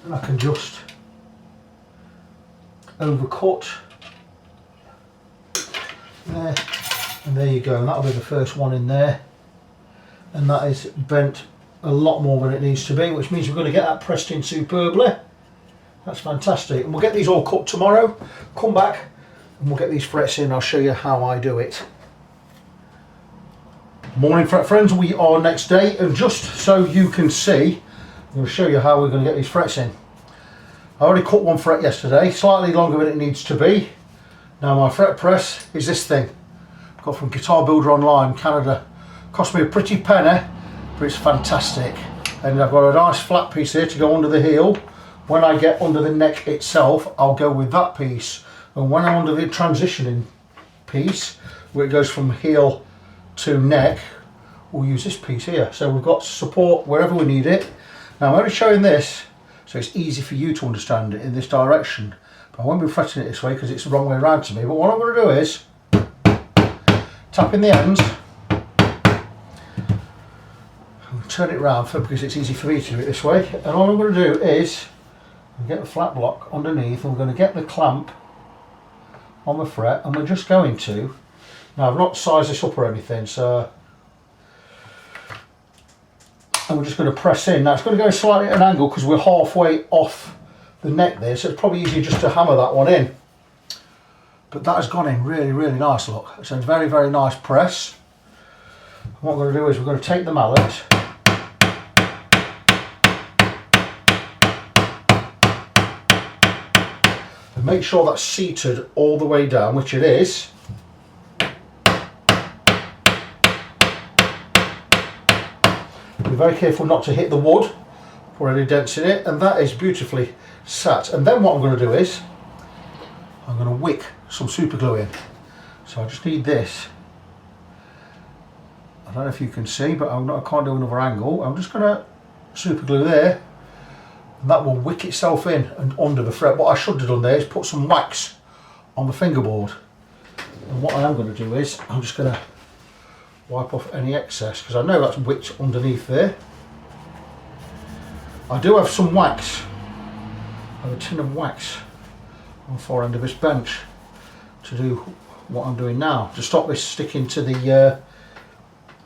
And I can just overcut there, and there you go, and that'll be the first one in there, and that is bent a lot more than it needs to be, which means we're going to get that pressed in superbly. That's fantastic, and we'll get these all cut tomorrow. Come back and we'll get these frets in. I'll show you how I do it. Morning fret friends, we are next day, and just so you can see, I'm going to show you how we're going to get these frets in. I already cut one fret yesterday, slightly longer than it needs to be. Now my fret press is this thing, got from Guitar Builder Online, Canada. Cost me a pretty penny, but it's fantastic. And I've got a nice flat piece here to go under the heel. When I get under the neck itself, I'll go with that piece. And when I'm under the transitioning piece, where it goes from heel to neck, we'll use this piece here. So we've got support wherever we need it. Now I'm only showing this so it's easy for you to understand it in this direction, but I won't be fretting it this way because it's the wrong way around to me. But what I'm going to do is tapping the ends. I'll turn it round because it's easy for me to do it this way. And all I'm going to do is get the flat block underneath, and we're going to get the clamp on the fret, and we're just going to, now I've not sized this up or anything, so, and we're just going to press in. Now it's going to go slightly at an angle because we're halfway off the neck there, so it's probably easier just to hammer that one in. But that has gone in really, really nice, look. So it's very, very nice press. And what we're going to do is we're going to take the mallet, and make sure that's seated all the way down, which it is. Be very careful not to hit the wood or any dents in it, and that is beautifully sat. And then what I'm going to do is I'm going to wick some super glue in. So I just need this. I don't know if you can see, but I can't do another angle. I'm just going to super glue there, and that will wick itself in and under the fret. What I should have done there is put some wax on the fingerboard. And what I am going to do is I'm just going to wipe off any excess, because I know that's wicked underneath there. I do have some wax. I have a tin of wax on the far end of this bench to do what I'm doing now, to stop this sticking to the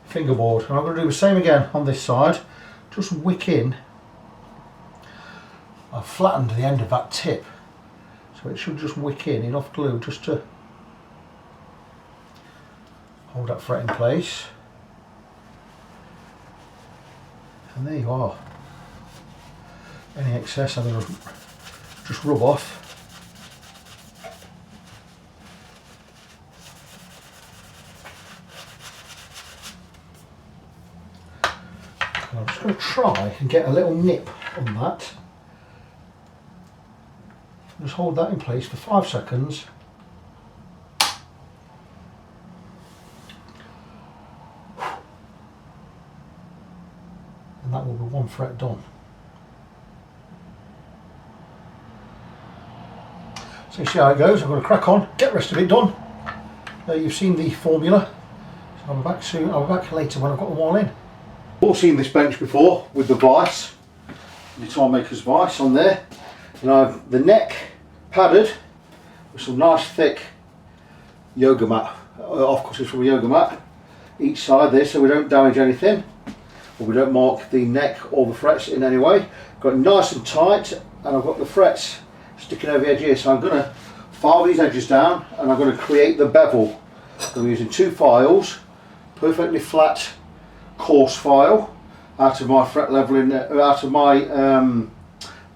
fingerboard. And I'm going to do the same again on this side, just wick in. I've flattened the end of that tip, so it should just wick in enough glue just to hold that fret in place. And there you are. Any excess I'm going to just rub off. And I'm just going to try and get a little nip on that. Just hold that in place for 5 seconds. And that will be 1 fret done. So you see how it goes. I'm going to crack on, get the rest of it done. You've seen the formula. So I'll be back soon. I'll be back later when I've got them all in. You've all seen this bench before with the vise, the time maker's vise on there. And I've the neck padded with some nice thick yoga mat, off-cutters from a yoga mat each side there, so we don't damage anything, or we don't mark the neck or the frets in any way. Got it nice and tight, and I've got the frets sticking over the edge here, so I'm going to file these edges down, and I'm going to create the bevel. I'm using 2 files, perfectly flat coarse file out of my fret leveling, out of my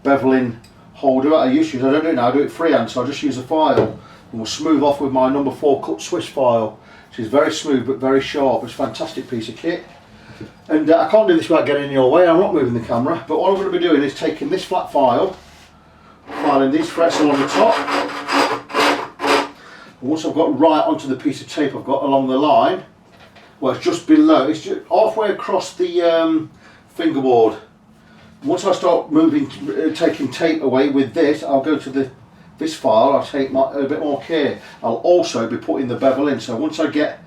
beveling holder I used to use. I don't do it now, I do it freehand, so I just use a file, and we'll smooth off with my number 4 cut Swiss file, which is very smooth but very sharp. It's a fantastic piece of kit. And I can't do this without getting in your way. I'm not moving the camera, but what I'm going to be doing is taking this flat file, filing these frets along the top, and once I've got right onto the piece of tape I've got along the line, well, it's just below, it's just halfway across the fingerboard. Once I start moving, taking tape away with this, I'll go to this file, I'll take a bit more care. I'll also be putting the bevel in, so once I get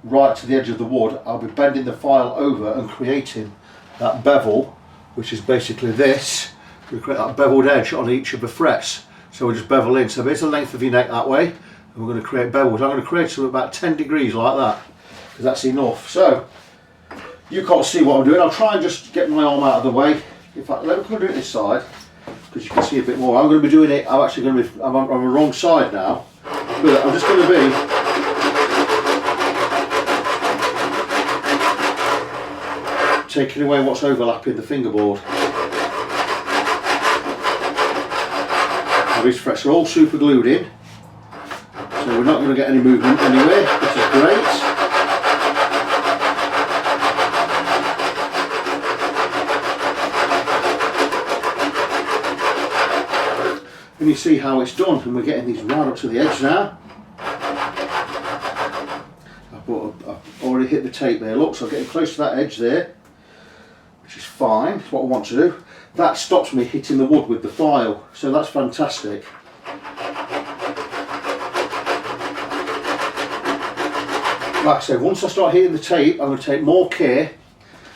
right to the edge of the wood, I'll be bending the file over and creating that bevel, which is basically this. We create that beveled edge on each of the frets, so we just bevel in. So there's the length of your neck that way, and we're going to create bevels. I'm going to create some about 10 degrees like that, because that's enough. So you can't see what I'm doing. I'll try and just get my arm out of the way. In fact, let me do it this side, because you can see a bit more. I'm going to be doing it, I'm actually going to be, I'm on the wrong side now, but I'm just going to be taking away what's overlapping the fingerboard. Now these frets are all super glued in, so we're not going to get any movement anywhere, which is great. And you see how it's done, and we're getting these right up to the edge now. I've already hit the tape there, look, so I'm getting close to that edge there, which is fine, it's what I want to do. That stops me hitting the wood with the file, so that's fantastic. like I said, once I start heating the tape, I'm going to take more care,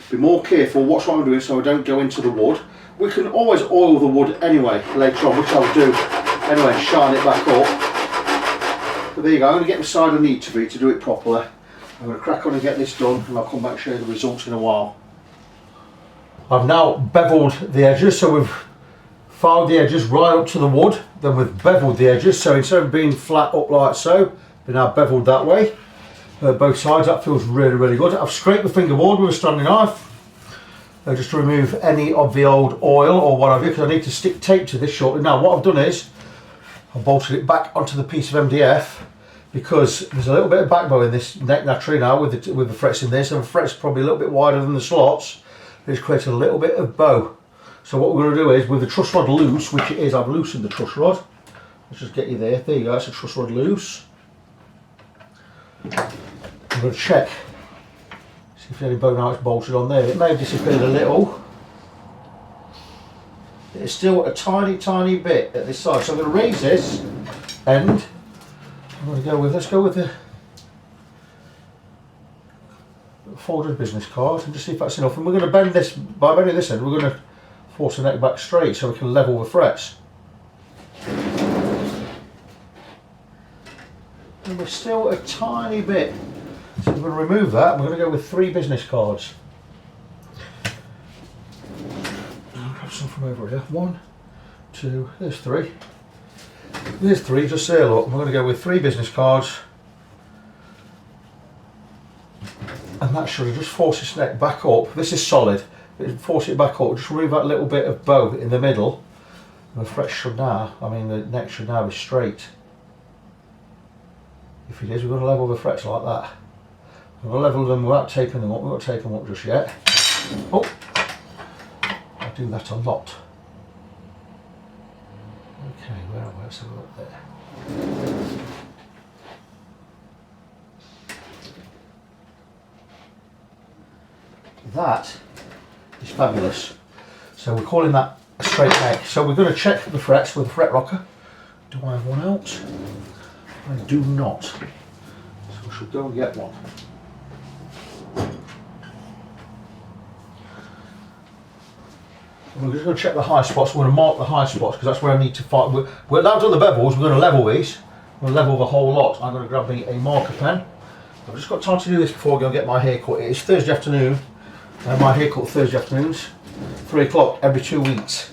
be more careful what I'm doing so I don't go into the wood. We can always oil the wood anyway later on, which I'll do anyway, shine it back up. But there you go, I'm going to get the side I need to be to do it properly. I'm going to crack on and get this done, and I'll come back and show you the results in a while. I've now beveled the edges, so we've filed the edges right up to the wood, then we've beveled the edges, so instead of being flat up like so, they're now beveled that way. Both sides, that feels really, really good. I've scraped the fingerboard with a standing knife, just to remove any of the old oil or what have you, because I need to stick tape to this shortly. Now what I've done is, I've bolted it back onto the piece of MDF, because there's a little bit of back bow in this neck naturally now with the frets in this, and the frets probably a little bit wider than the slots. It's created a little bit of bow. So what we're going to do is, with the truss rod loose, which it is, I've loosened the truss rod. Let's just get you there. There you go, that's the truss rod loose. I'm going to check, see if any bow now it's bolted on there. It may have disappeared a little. It's still a tiny, tiny bit at this side. So I'm going to raise this end. I'm going to go with, let's go with the folded business card and just see if that's enough. And we're going to bend this, by bending this end, we're going to force the neck back straight so we can level the frets. And we're still a tiny bit. So we're going to remove that. We're going to go with 3 business cards. I'll grab some from over here. 1, 2, there's 3. There's 3, just there, look. We're going to go with 3 business cards. And that should just force this neck back up. This is solid. Force it back up. Just remove that little bit of bow in the middle. And the frets should now, the neck should now be straight. If it is, we're going to level the frets like that. We're going to level them without taping them up. We're not taping them up just yet. Oh, I do that a lot. Okay, where are we? Let's have a look there. That is fabulous. So we're calling that a straight neck. So we're going to check the frets with a fret rocker. Do I have one out? I do not. So we should go and get one. We're just going to check the high spots. We're going to mark the high spots because that's where I need to fight. We're now done the bevels. We're going to level these. We're going to level the whole lot. I'm going to grab me a marker pen. I've just got time to do this before I go and get my hair cut. It's Thursday afternoon. My haircut Thursday afternoons, 3 o'clock every 2 weeks.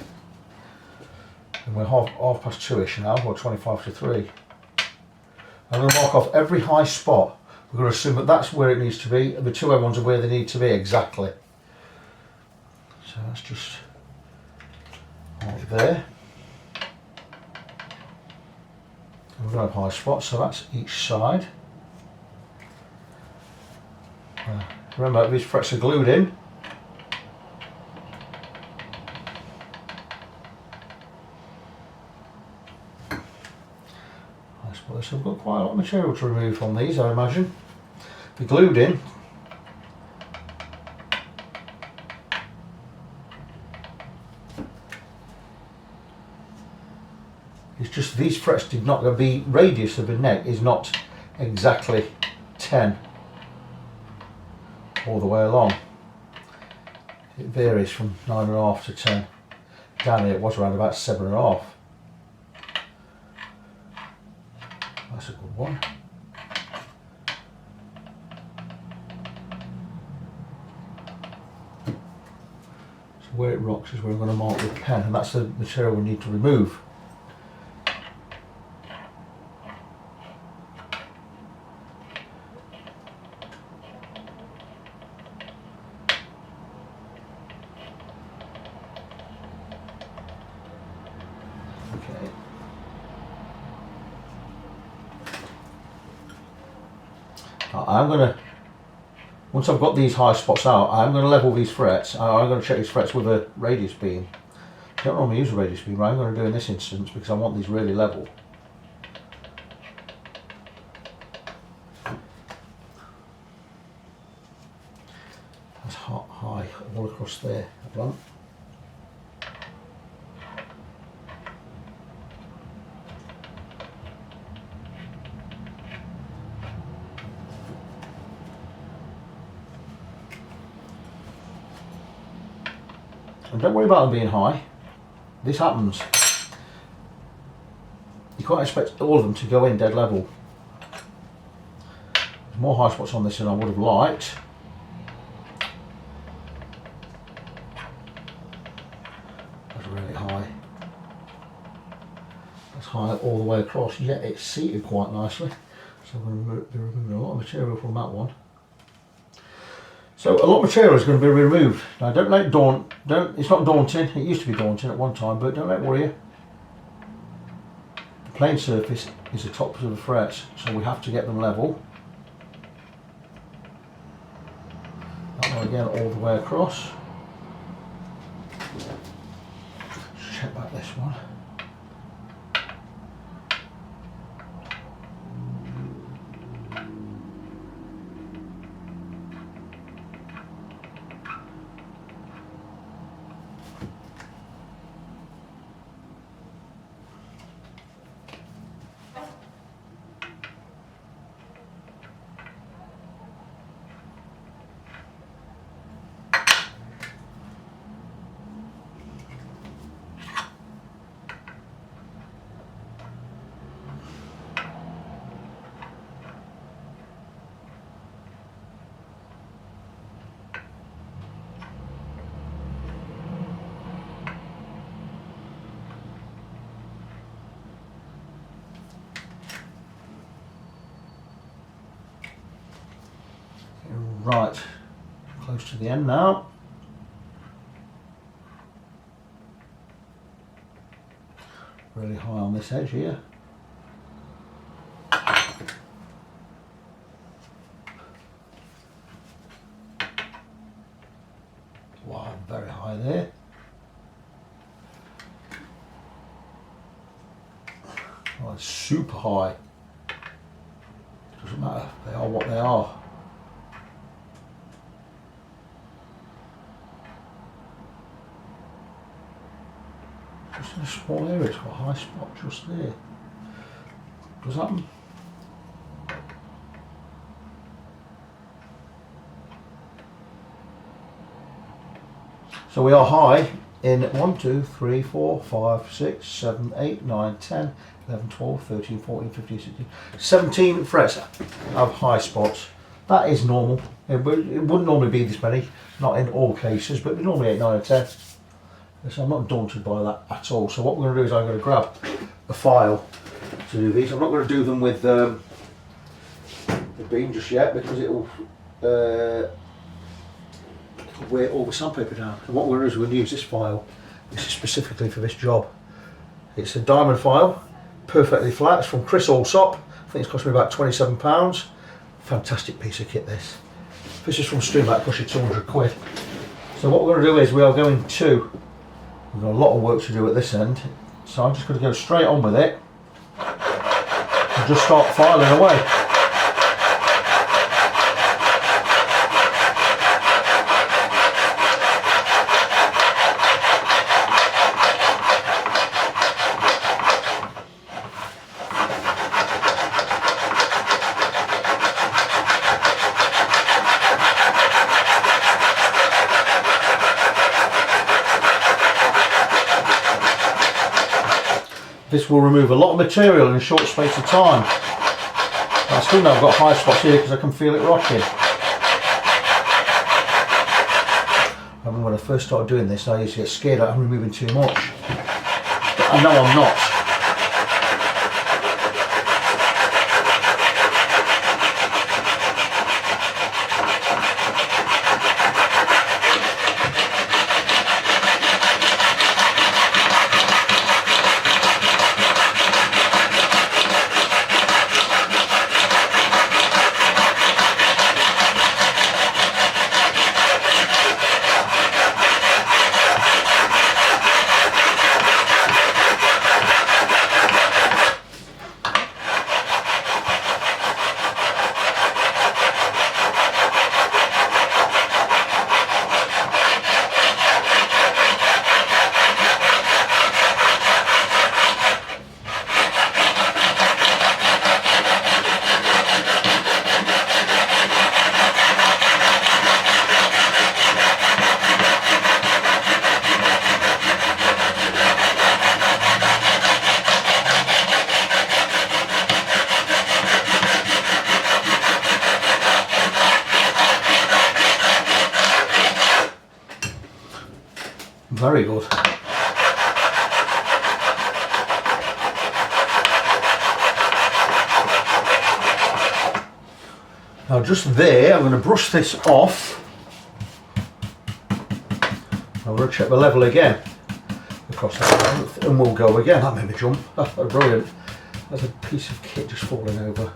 And we're half past 2ish now, or 25 to 3. I'm going to mark off every high spot. We're going to assume that that's where it needs to be, and the 2 other ones are where they need to be exactly. So that's just mark there. And we're going to have high spots, so that's each side. Remember, these frets are glued in. So we've got quite a lot of material to remove from these, I imagine. They're glued in. It's just these frets did not, the radius of the neck is not exactly 10 all the way along. It varies from 9.5 to 10. Down here it was around about 7.5. That's a good one. So where it rocks is where I'm going to mark with a pen, and that's the material we need to remove. I'm going to, once I've got these high spots out, I'm going to level these frets. I'm going to check these frets with a radius beam. I don't normally use a radius beam, but I'm going to do in this instance because I want these really level. That's high all across there, a blunt. And don't worry about them being high. This happens. You can't expect all of them to go in dead level. There's more high spots on this than I would have liked. That's really high. That's high all the way across, yet it's seated quite nicely. So I'm going to be removing a lot of material from that one. So a lot of material is going to be removed. Now don't let it it's not daunting. It used to be daunting at one time, but don't let it worry you. The plane surface is the tops of the frets, so we have to get them level. That one again all the way across. Let's check back this one. Right, close to the end now. Really high on this edge here. Wow, very high there. Oh, it's super high. Doesn't matter, they are what they are. Just in a small area, it's got a high spot just there. Does that happen? So we are high in 1, 2, 3, 4, 5, 6, 7, 8, 9, 10, 11, 12, 13, 14, 15, 16, 17 frets have high spots. That is normal. It wouldn't normally be this many, not in all cases, but normally 8, 9 or 10. So I'm not daunted by that at all. So what we're going to do is I'm going to grab a file to do these. I'm not going to do them with the beam just yet because it'll wear all the sandpaper down. And what we're going to do is we're going to use this file. This is specifically for this job. It's a diamond file, perfectly flat. It's from Chris Allsop. I think it's cost me about £27. Fantastic piece of kit this. This is from Streamback, cost you 200 quid. So what we're going to do is we are going to, we've got a lot of work to do at this end, so I'm just going to go straight on with it and just start filing away. This will remove a lot of material in a short space of time. I still know I've got high spots here because I can feel it rocking. I remember when I first started doing this, I used to get scared that I'm removing too much. But I know I'm not. Very good. Now just there, I'm going to brush this off. I'm going to check the level again across that length, and we'll go again. That made me jump. Oh, brilliant. There's a piece of kit just falling over.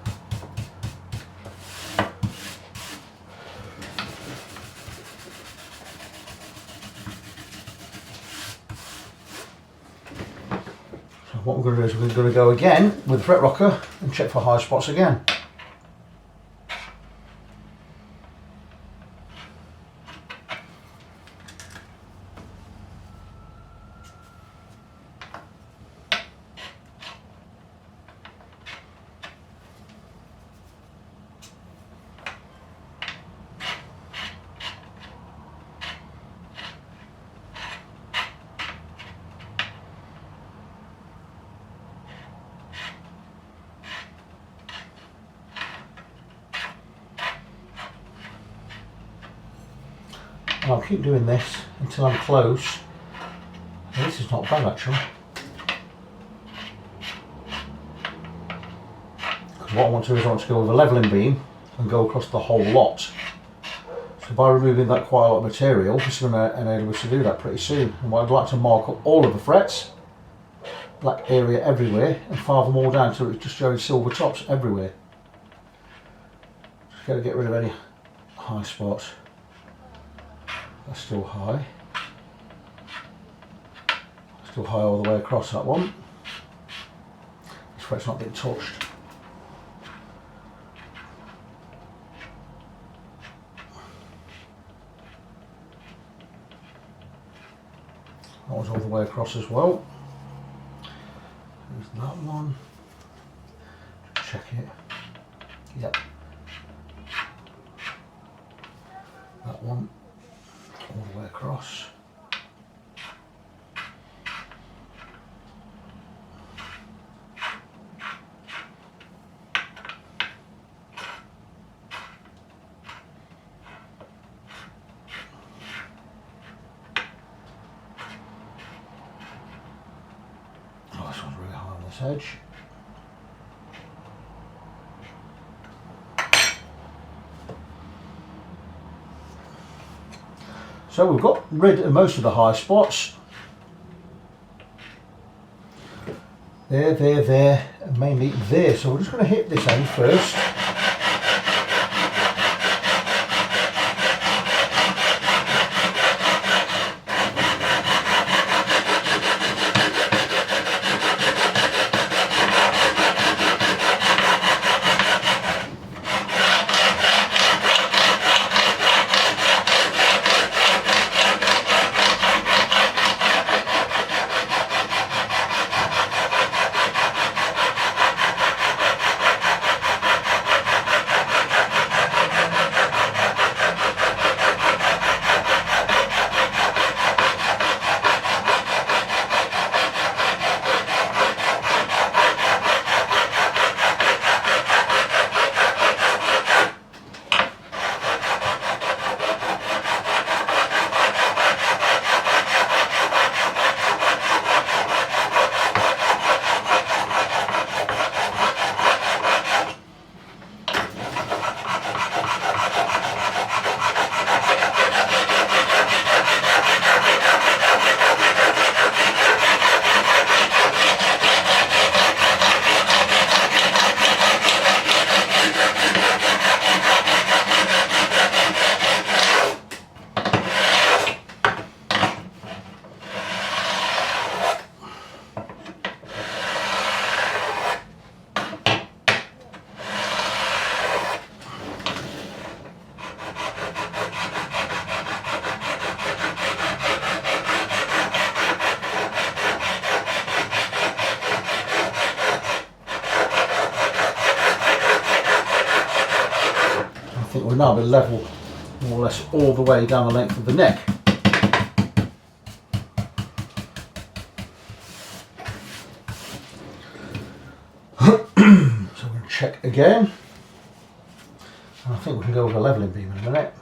So what we're going to do is we're going to go again with the fret rocker and check for high spots again. And I'll keep doing this until I'm close. Now, this is not bad actually. Because what I want to do is I want to go with a levelling beam and go across the whole lot. So by removing that quite a lot of material, this is going to enable us to do that pretty soon. And what I'd like to mark up all of the frets, black area everywhere, and file them all down so it's just showing silver tops everywhere. Just got to get rid of any high spots. That's still high. Still high all the way across that one. This fret's not getting touched. That one's all the way across as well. There's that one. Just check it. Yep. That one. All the way across. Oh, this one's really high on this edge. So we've got rid of most of the high spots. There, and mainly there. So we're just going to hit this end first. I think we'll now be level more or less all the way down the length of the neck. So we're going to check again. And I think we can go with a levelling beam in a minute.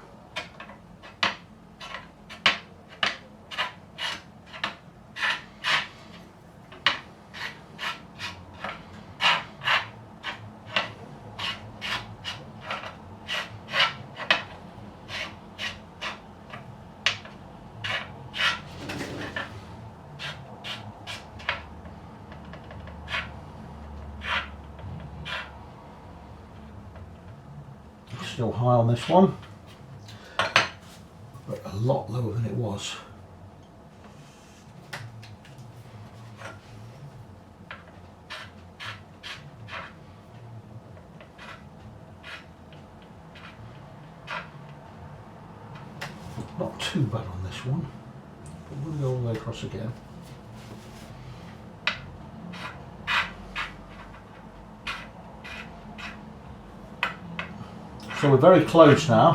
still high on this one, but a lot lower than it was. Not too bad on this one, but we'll go all the way across again. So we're very close now.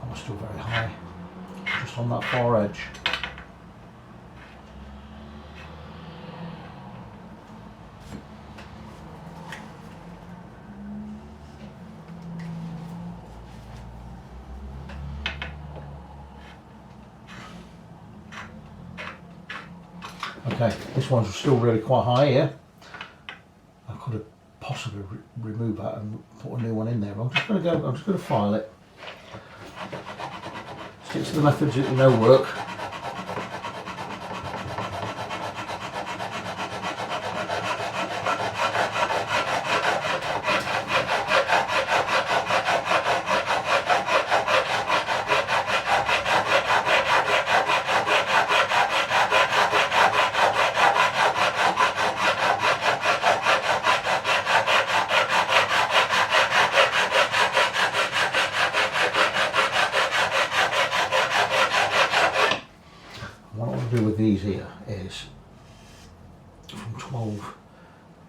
Oh, we're still very high, just on that far edge. Okay, this one's still really quite high here. I could have possibly removed that and put a new one in there. I'm just going to file it. Stick to the methods that you know work. Do with these here is from 12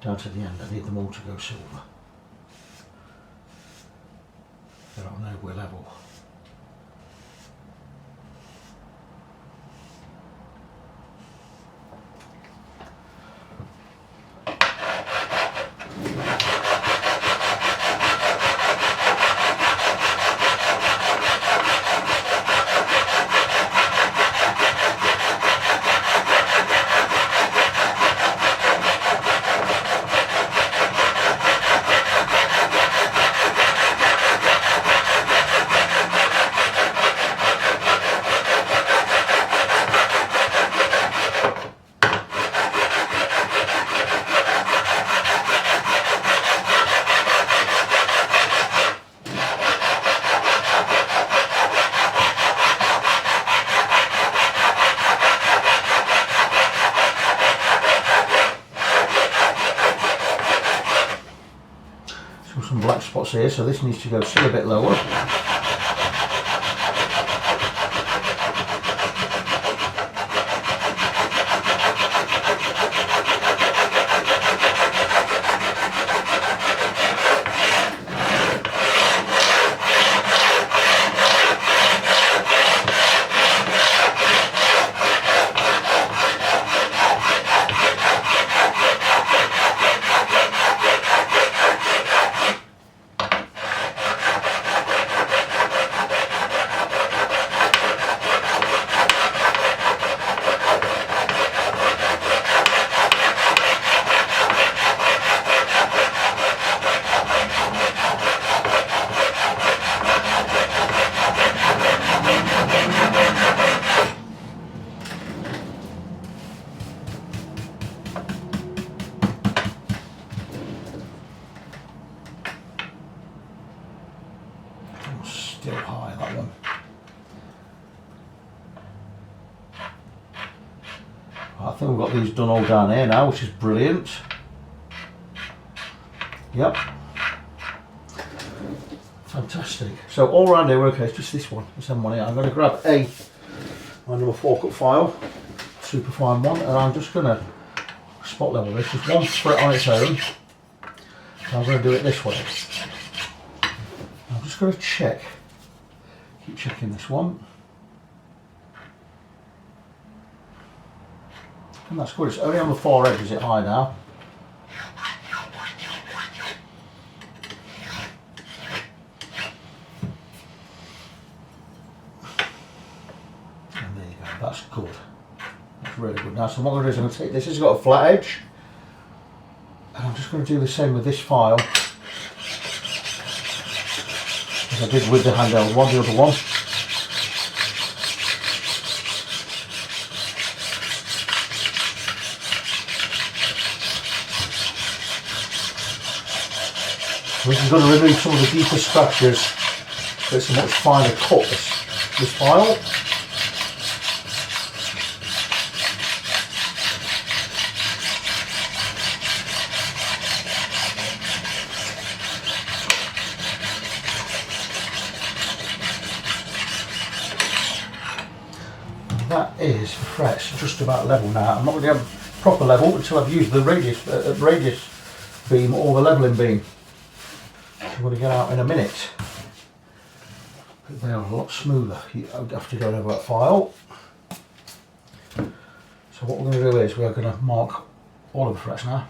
down to the end. I need them all to go silver. I don't know we're level. Some black spots here, so this needs to go still a bit lower. Still high, that one. I think we've got these done all down here now, which is brilliant. Yep. Fantastic. So all around here we're okay, it's just this one, this M1 here. I'm going to grab my number 4 cut file, super fine one, and I'm just going to spot level this, just one fret on its own. And I'm going to do it this way. I'm just going to check. Keep checking this one. And that's good, it's only on the far edge is it high now. And there you go, that's good. That's really good. Now, so what I'm going to do is I'm going to take this, it's got a flat edge. And I'm just going to do the same with this file. As I did with the handheld one, the other one. We're just going to remove some of the deeper scratches, so it's a much finer cut, this file. That is frets just about level now. I'm not going to have proper level until I've used the radius beam or the leveling beam. I'm going to get out in a minute. But they are a lot smoother. I would have to go over that file. So what we're going to do is we're going to mark all of the frets now.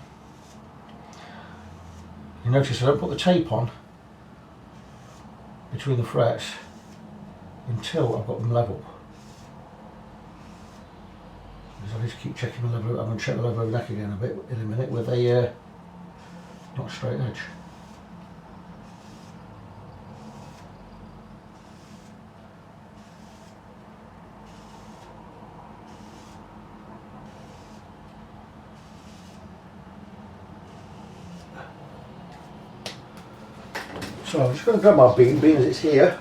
You notice I don't put the tape on between the frets until I've got them level. I just keep checking the level. I'm going to check the level of the neck again a bit in a minute with a not straight edge. So I'm just going to grab my beam, being as it's here.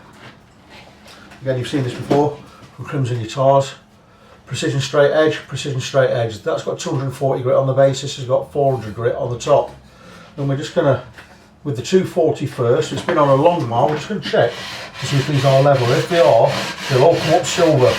Again, you've seen this before from Crimson Guitars. Precision straight edge. That's got 240 grit on the base, this has got 400 grit on the top. And we're just going to, with the 240 first, it's been on a long while, we're just going to check to see if these are level. If they are, they'll all come up silver.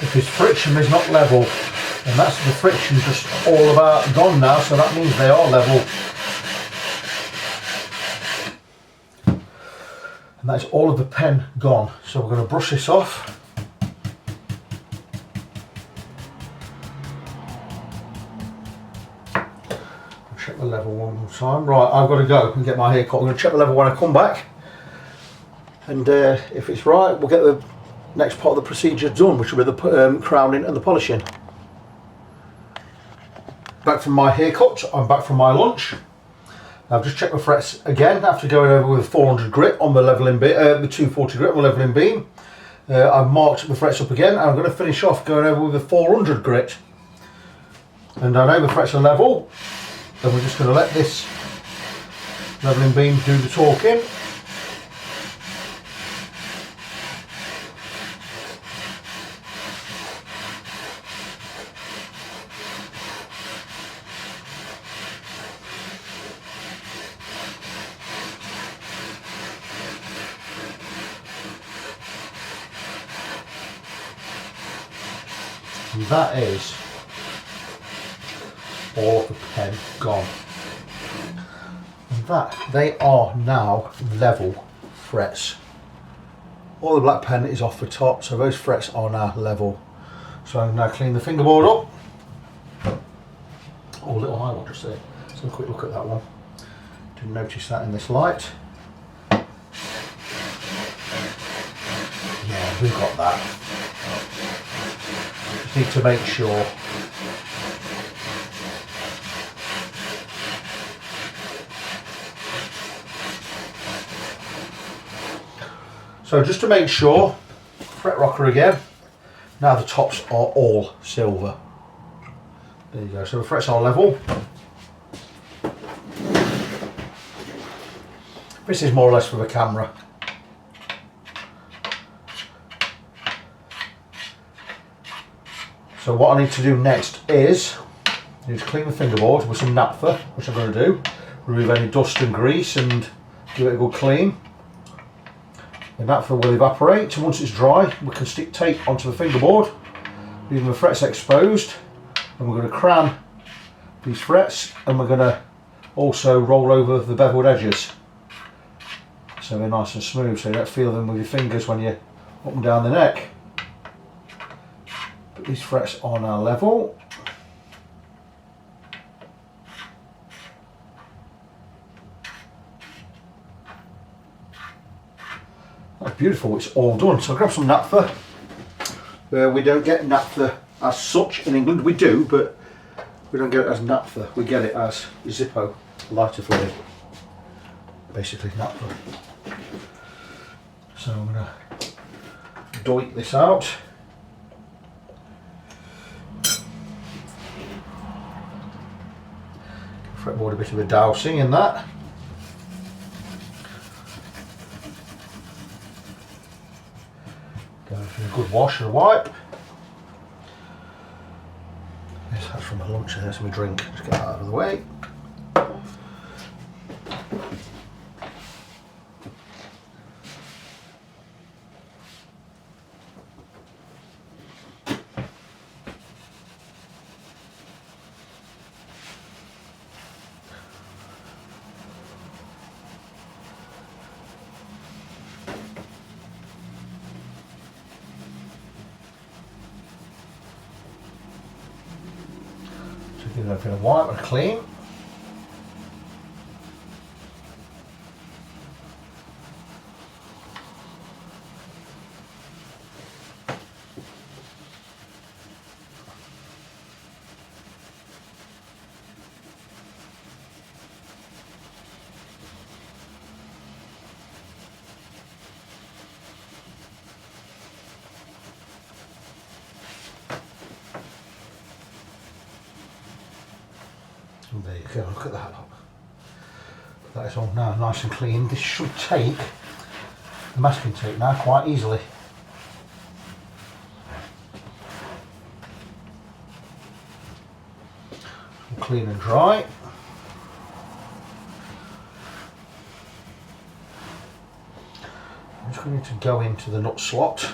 If this friction is not level, and that's the friction just all about gone now, so that means they are level. And that's all of the pen gone. So we're going to brush this off. Check the level one more time. Right, I've got to go and get my hair cut. I'm going to check the level when I come back. And if it's right, we'll get the next part of the procedure done, which will be the crowning and the polishing. Back from my haircut, I'm back from my lunch. I've just checked my frets again after going over with 400 grit on the leveling beam, the 240 grit on the leveling beam. I've marked the frets up again, and I'm going to finish off going over with the 400 grit. And I know the frets are level, then we're just going to let this leveling beam do the talking. And that is all of the pen gone. And that, they are now level frets. All the black pen is off the top, so those frets are now level. So I'm now clean the fingerboard up. Oh, a little highlight just there. Let's have a quick look at that one. Didn't notice that in this light. Yeah, we've got that. Just need to make sure. So just to make sure, fret rocker again. Now the tops are all silver. There you go, so the frets are level. This is more or less for the camera. So what I need to do next is I need to clean the fingerboard with some naphtha, which I'm going to do. Remove any dust and grease and give it a good clean. The naphtha will evaporate, and once it's dry we can stick tape onto the fingerboard, leaving the frets exposed, and we're going to cram these frets, and we're going to also roll over the beveled edges so they're nice and smooth, so you don't feel them with your fingers when you're up and down the neck. Put these frets on our level. That's beautiful, it's all done. So I'll grab some naphtha. We don't get naphtha as such in England. We do, but we don't get it as naphtha. We get it as Zippo lighter fluid. Basically naphtha. So I'm going to doit this out. Fretboard a bit of a dousing in that. Go for a good wash or a wipe. Yes, that's from my lunch there, so we drink. Just get that out of the way. Give it a bit of wipe and clean. There you go, look at that. That is all now nice and clean. This should take the masking tape now quite easily. Clean and dry. I'm just going to go into the nut slot.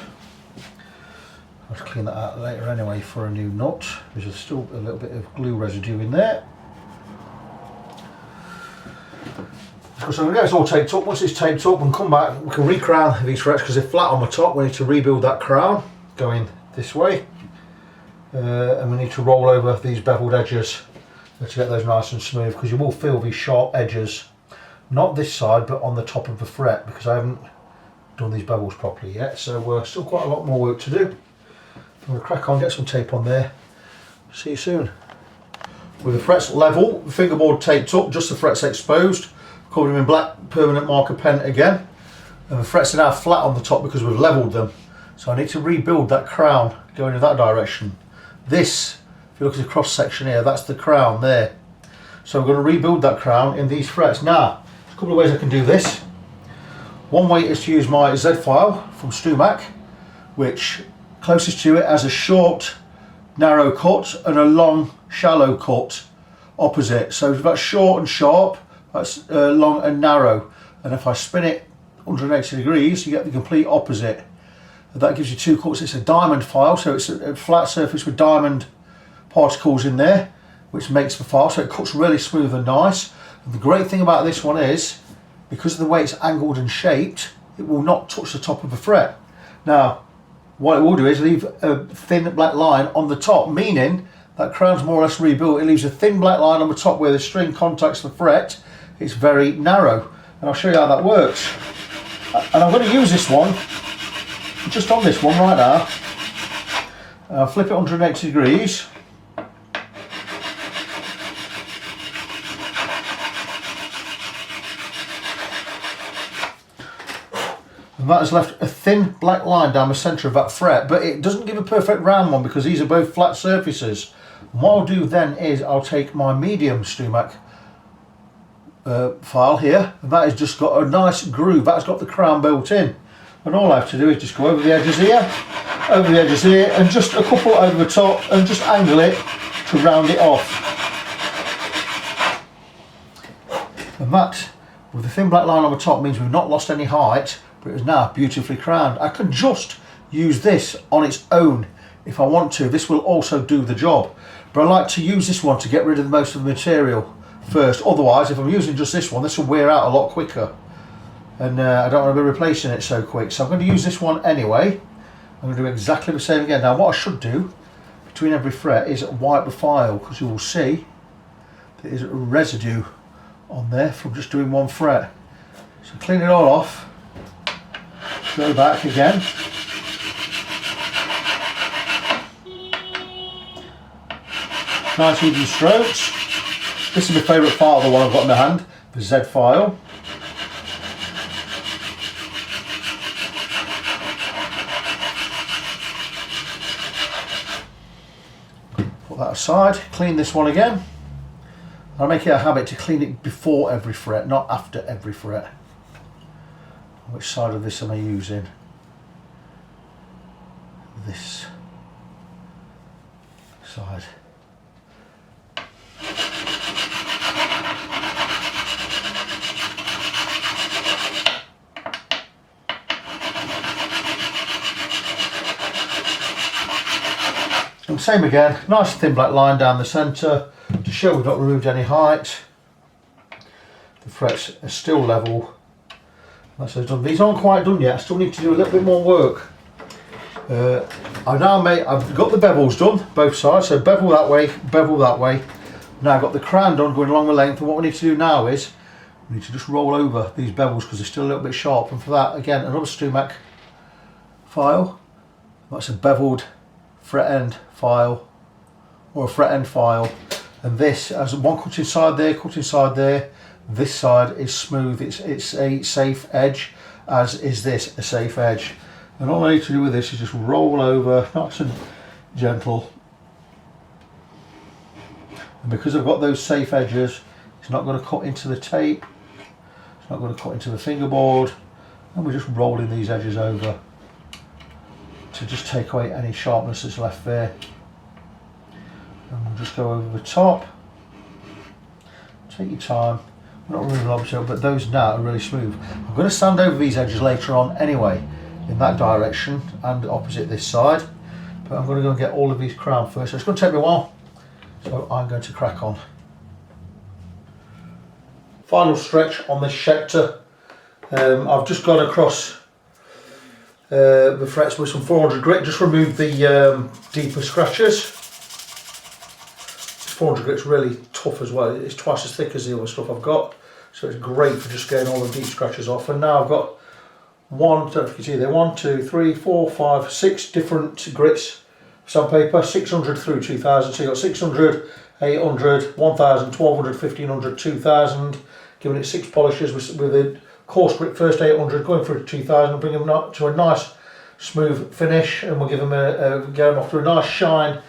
I'll just clean that out later anyway for a new nut. There's still a little bit of glue residue in there. So I'm going to get this all taped up. Once it's taped up and come back, we can re-crown these frets because they're flat on the top. We need to rebuild that crown going this way, and we need to roll over these beveled edges to get those nice and smooth, because you will feel these sharp edges, not this side but on the top of the fret, because I haven't done these bevels properly yet, so still quite a lot more work to do. I'm going to crack on, get some tape on there. See you soon. With the frets level, the fingerboard taped up, just the frets exposed. Covered them in black permanent marker pen again, and the frets are now flat on the top because we've levelled them, so I need to rebuild that crown going in that direction. This, if you look at the cross section here, that's the crown there, so I'm going to rebuild that crown in these frets. Now there's a couple of ways I can do this. One way is to use my Z file from Stumac, which closest to it has a short narrow cut and a long shallow cut opposite, so we've got short and sharp, that's long and narrow, and if I spin it 180 degrees you get the complete opposite. That gives you two cuts. It's a diamond file, so it's a flat surface with diamond particles in there, which makes the file, so it cuts really smooth and nice. And the great thing about this one is, because of the way it's angled and shaped, it will not touch the top of the fret. Now what it will do is leave a thin black line on the top, meaning that crown's more or less rebuilt. It leaves a thin black line on the top where the string contacts the fret. It's very narrow, and I'll show you how that works. And I'm going to use this one just on this one right now. I'll flip it 180 degrees. And that has left a thin black line down the centre of that fret, but it doesn't give a perfect round one because these are both flat surfaces. And what I'll do then is I'll take my medium Stumac file here, and that has just got a nice groove. That's got the crown built in, and all I have to do is just go over the edges here, and just a couple over the top, and just angle it to round it off. And that, with the thin black line on the top, means we've not lost any height, but it is now beautifully crowned. I can just use this on its own if I want to. This will also do the job, but I like to use this one to get rid of most of the material first. Otherwise, if I'm using just this one, this will wear out a lot quicker, and I don't want to be replacing it so quick. So I'm going to use this one anyway. I'm going to do exactly the same again. Now what I should do between every fret is wipe the file, because you will see there is a residue on there from just doing one fret. So clean it all off, go back again, nice even strokes. This is my favourite file, the one I've got in my hand, the Z file. Put that aside, clean this one again. I'll make it a habit to clean it before every fret, not after every fret. Which side of this am I using? This side. And same again, nice thin black line down the centre to show we've not removed any height. The frets are still level. That's those done. These aren't quite done yet. I still need to do a little bit more work. I've got the bevels done, both sides. So bevel that way, bevel that way. Now I've got the crown done going along the length, and what we need to do now is we need to just roll over these bevels because they're still a little bit sharp. And for that, again, another Stumac file. That's a beveled fret end file, or a fret end file, and this has one cut inside there. This side is smooth, it's a safe edge, as is this a safe edge. And all I need to do with this is just roll over nice and gentle, and because I've got those safe edges, it's not going to cut into the tape, it's not going to cut into the fingerboard, and we're just rolling these edges over to just take away any sharpness that's left there. And we'll just go over the top. Take your time. We're not removing lots of, but those now are really smooth. I'm going to sand over these edges later on anyway, in that direction and opposite this side. But I'm going to go and get all of these crowned first. So it's going to take me a while. So I'm going to crack on. Final stretch on this Schecter. I've just gone across the frets with some 400 grit, just remove the deeper scratches. 400 grit's really tough as well, it's twice as thick as the other stuff I've got, so it's great for just getting all the deep scratches off. And now I've got I don't know if you can see there, 1, 2, 3, 4, 5, 6 different grits of sandpaper, 600 through 2000, so you've got 600, 800, 1000, 1200, 1500, 2000, giving it 6 polishes with a coarse grit first 800, going through 2000, bring them up to a nice smooth finish, and we'll give them get them off to a nice shine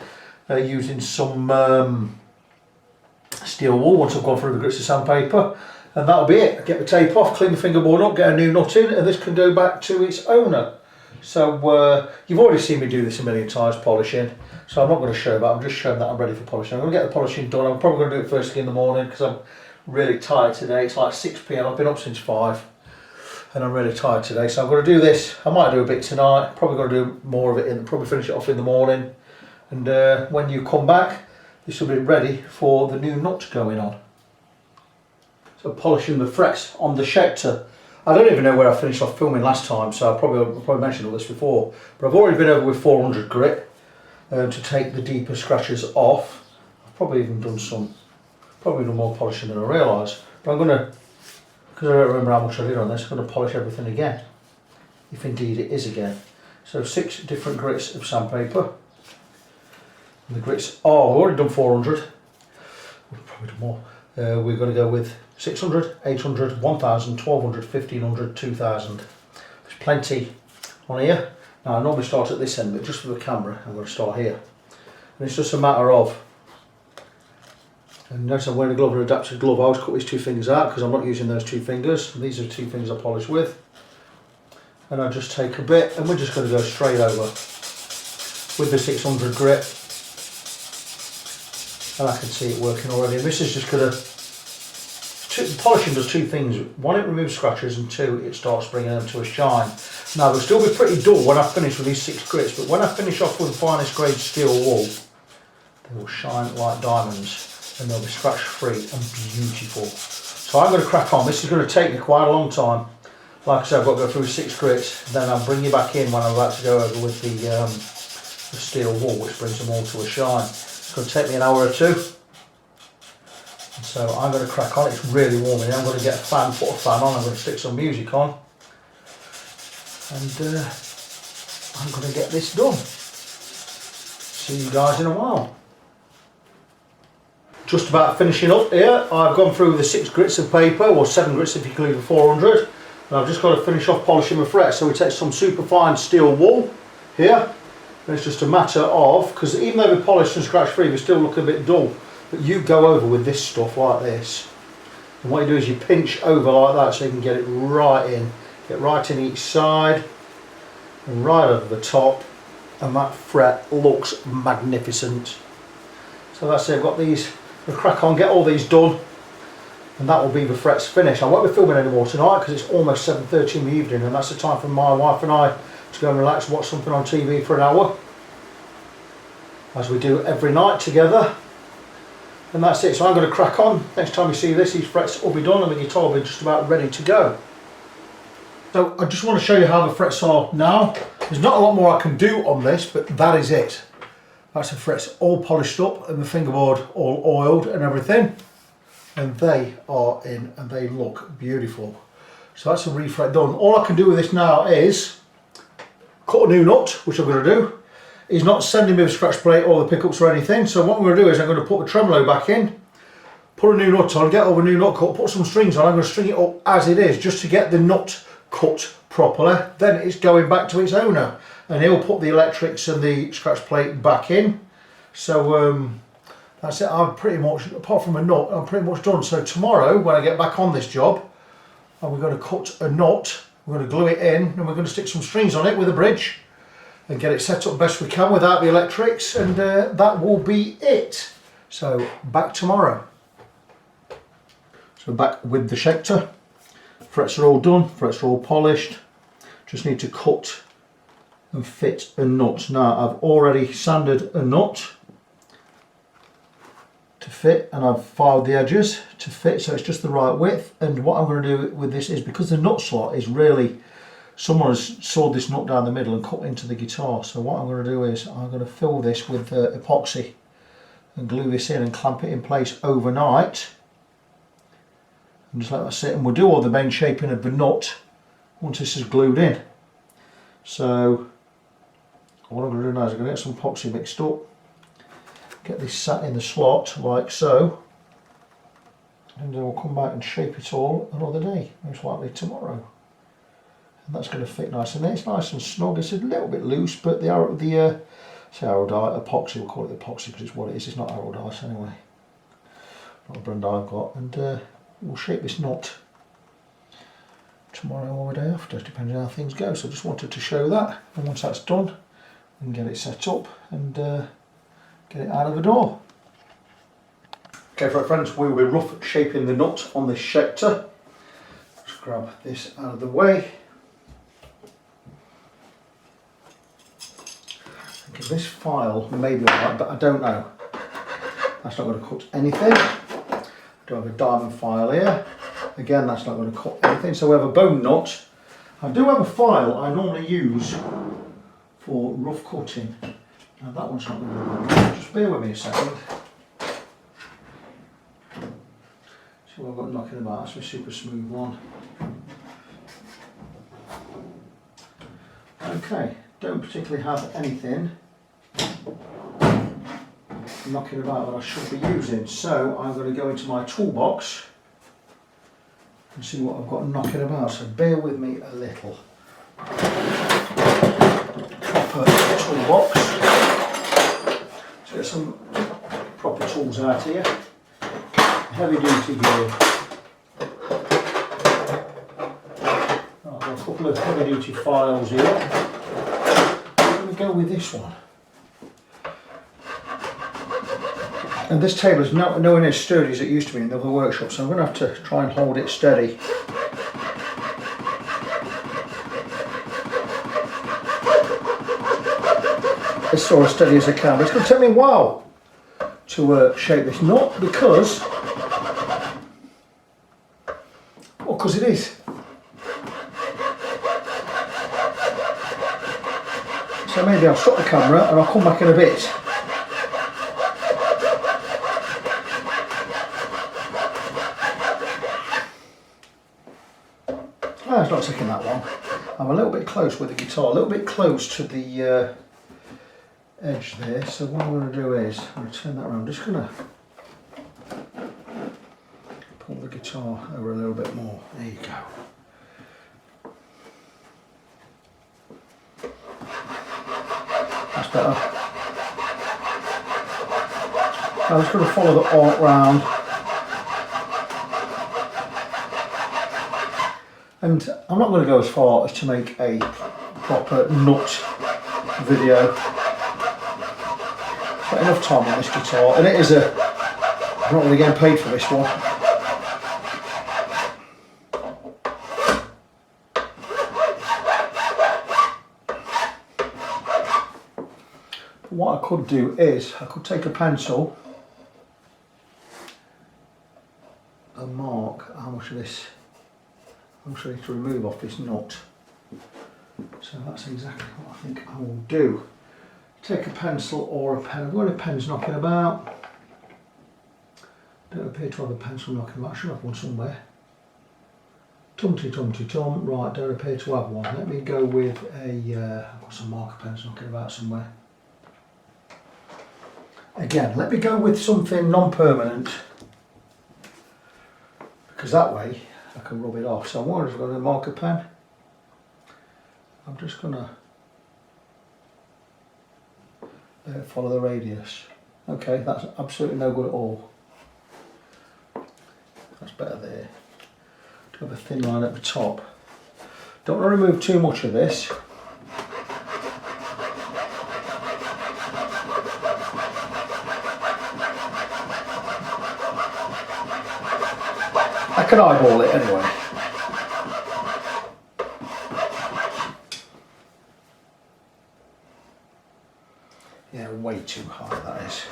using some steel wool once I've gone through the grits of sandpaper, and that'll be it. Get the tape off, clean the fingerboard up, get a new nut in, and this can go back to its owner. So you've already seen me do this a million times, polishing, so I'm not going to show that, I'm just showing that I'm ready for polishing. I'm going to get the polishing done. I'm probably going to do it first thing in the morning because I'm really tired today. It's like 6 PM, I've been up since 5 and I'm really tired today, so I'm going to do this. I might do a bit tonight, probably going to do more of it, probably finish it off in the morning, and when you come back this will be ready for the new nut going on. So polishing the frets on the Schecter. I don't even know where I finished off filming last time, so I probably mentioned all this before, but I've already been over with 400 grit to take the deeper scratches off. I've probably even done more polishing than I realise, but I'm going to, because I don't remember how much I did on this, I'm going to polish everything again, if indeed it is again. So 6 different grits of sandpaper, and the grits, we've already done 400, we've probably done more. We're going to go with 600, 800, 1000, 1200, 1500, 2000. There's plenty on here. Now I normally start at this end, but just for the camera I'm going to start here. And it's just a matter of And notice I'm wearing a glove and adapted glove. I always cut these two fingers out because I'm not using those two fingers. And these are the two fingers I polish with. And I just take a bit and we're just going to go straight over with the 600 grit. And I can see it working already. And this is just going to, polishing does two things. One, it removes scratches, and two, it starts bringing them to a shine. Now they'll still be pretty dull when I finish with these 6 grits, but when I finish off with the finest grade steel wool, they will shine like diamonds. And they'll be scratch free and beautiful. So I'm going to crack on. This is going to take me quite a long time. Like I said, I've got to go through 6 grits, then I'll bring you back in when I'm about to go over with the steel wool, which brings them all to a shine. It's going to take me an hour or two. And so I'm going to crack on. It's really warm in here. I'm going to get a fan, put a fan on, I'm going to stick some music on. And I'm going to get this done. See you guys in a while. Just about finishing up here. I've gone through the 6 grits of paper, or 7 grits if you include the 400, and I've just got to finish off polishing my fret. So we take some super fine steel wool here, and it's just a matter of, because even though they're polished and scratch free, they still look a bit dull, but you go over with this stuff like this, and what you do is you pinch over like that so you can get it right in, get right in each side and right over the top, and that fret looks magnificent. So that's it. I've got these. We'll crack on, get all these done, and that will be the frets finished. I won't be filming anymore tonight because it's almost 7:30 in the evening, and that's the time for my wife and I to go and relax, watch something on TV for an hour, as we do every night together. And that's it. So I'm going to crack on. Next time you see this, these frets will be done and the guitar will be just about ready to go. So I just want to show you how the frets are now. There's not a lot more I can do on this, but that is it. That's the frets all polished up and the fingerboard all oiled and everything. And they are in and they look beautiful. So that's a refret done. All I can do with this now is cut a new nut, which I'm going to do. He's not sending me the scratch plate or the pickups or anything. So what I'm going to do is I'm going to put the tremolo back in, put a new nut on, get all the new nut cut, put some strings on. I'm going to string it up as it is just to get the nut cut properly. Then it's going back to its owner. And he'll put the electrics and the scratch plate back in. So that's it. I'm pretty much, apart from a nut, I'm pretty much done. So tomorrow when I get back on this job, we're going to cut a nut, we're going to glue it in, and we're going to stick some strings on it with a bridge and get it set up best we can without the electrics, and that will be it. So back tomorrow. So back with the Schecter. Frets are all done, frets are all polished. Just need to cut and fit a nut. Now I've already sanded a nut to fit, and I've filed the edges to fit, so it's just the right width. And what I'm going to do with this is, because the nut slot is really, someone has sawed this nut down the middle and cut into the guitar, so what I'm going to do is I'm going to fill this with epoxy and glue this in and clamp it in place overnight and just let that sit, and we'll do all the main shaping of the nut once this is glued in. So what I'm going to do now is I'm going to get some epoxy mixed up, get this sat in the slot like so, and then we'll come back and shape it all another day, most likely tomorrow. And that's going to fit nice, and it's nice and snug. It's a little bit loose, but the say Aerodite epoxy, we'll call it epoxy because it's what it is. It's not Aerodite anyway, not a brand I've got. And we'll shape this nut tomorrow or the day after, depending on how things go. So I just wanted to show that, and once that's done, we can get it set up and get it out of the door. Okay, for our friends, we will be rough shaping the nut on this Schecter. Just grab this out of the way. I think this file may be alright, but I don't know. That's not going to cut anything. I do have a diamond file here. Again, that's not going to cut anything. So we have a bone nut. I do have a file I normally use for rough cutting. Now that one's not going to work. Just bear with me a second. See what I've got knocking about. That's my super smooth one. Okay, don't particularly have anything knocking about that I should be using. So I'm going to go into my toolbox and see what I've got knocking about. So bear with me a little. Proper toolbox. Let's get some proper tools out here. heavy duty gear. I've got a couple of heavy duty files here. Let me go with this one. And this table is nowhere near as sturdy as it used to be in the other workshop, so I'm going to have to try and hold it steady. It's sort of steady as I can, but it's going to take me a while to shape this, not because, well, because it is. So maybe I'll stop the camera and I'll come back in a bit. Ah, it's not taking that long. I'm a little bit close with the guitar, a little bit close to the edge there, so what I'm going to do is I'm going to turn that around. I'm just going to pull the guitar over a little bit more. There you go. That's better. I'm just going to follow the arc round, and I'm not going to go as far as to make a proper nut video. Got enough time on this guitar, and it is I'm not really getting paid for this one. What I could do is I could take a pencil and mark how much of this I need to remove off this nut. So that's exactly what I think I will do. Take a pencil or a pen. I've got any pens knocking about. Don't appear to have a pencil knocking about. I should have one somewhere. Tumty tumty tum. Right, don't appear to have one. Let me go with I've got some marker pens knocking about somewhere. Again, let me go with something non-permanent, because that way I can rub it off. So what I've got a marker pen. I'm just going to follow the radius. Okay, that's absolutely no good at all. That's better there. Do have a thin line at the top. Don't want to remove too much of this. I can eyeball it anyway. Yeah, way too high that is.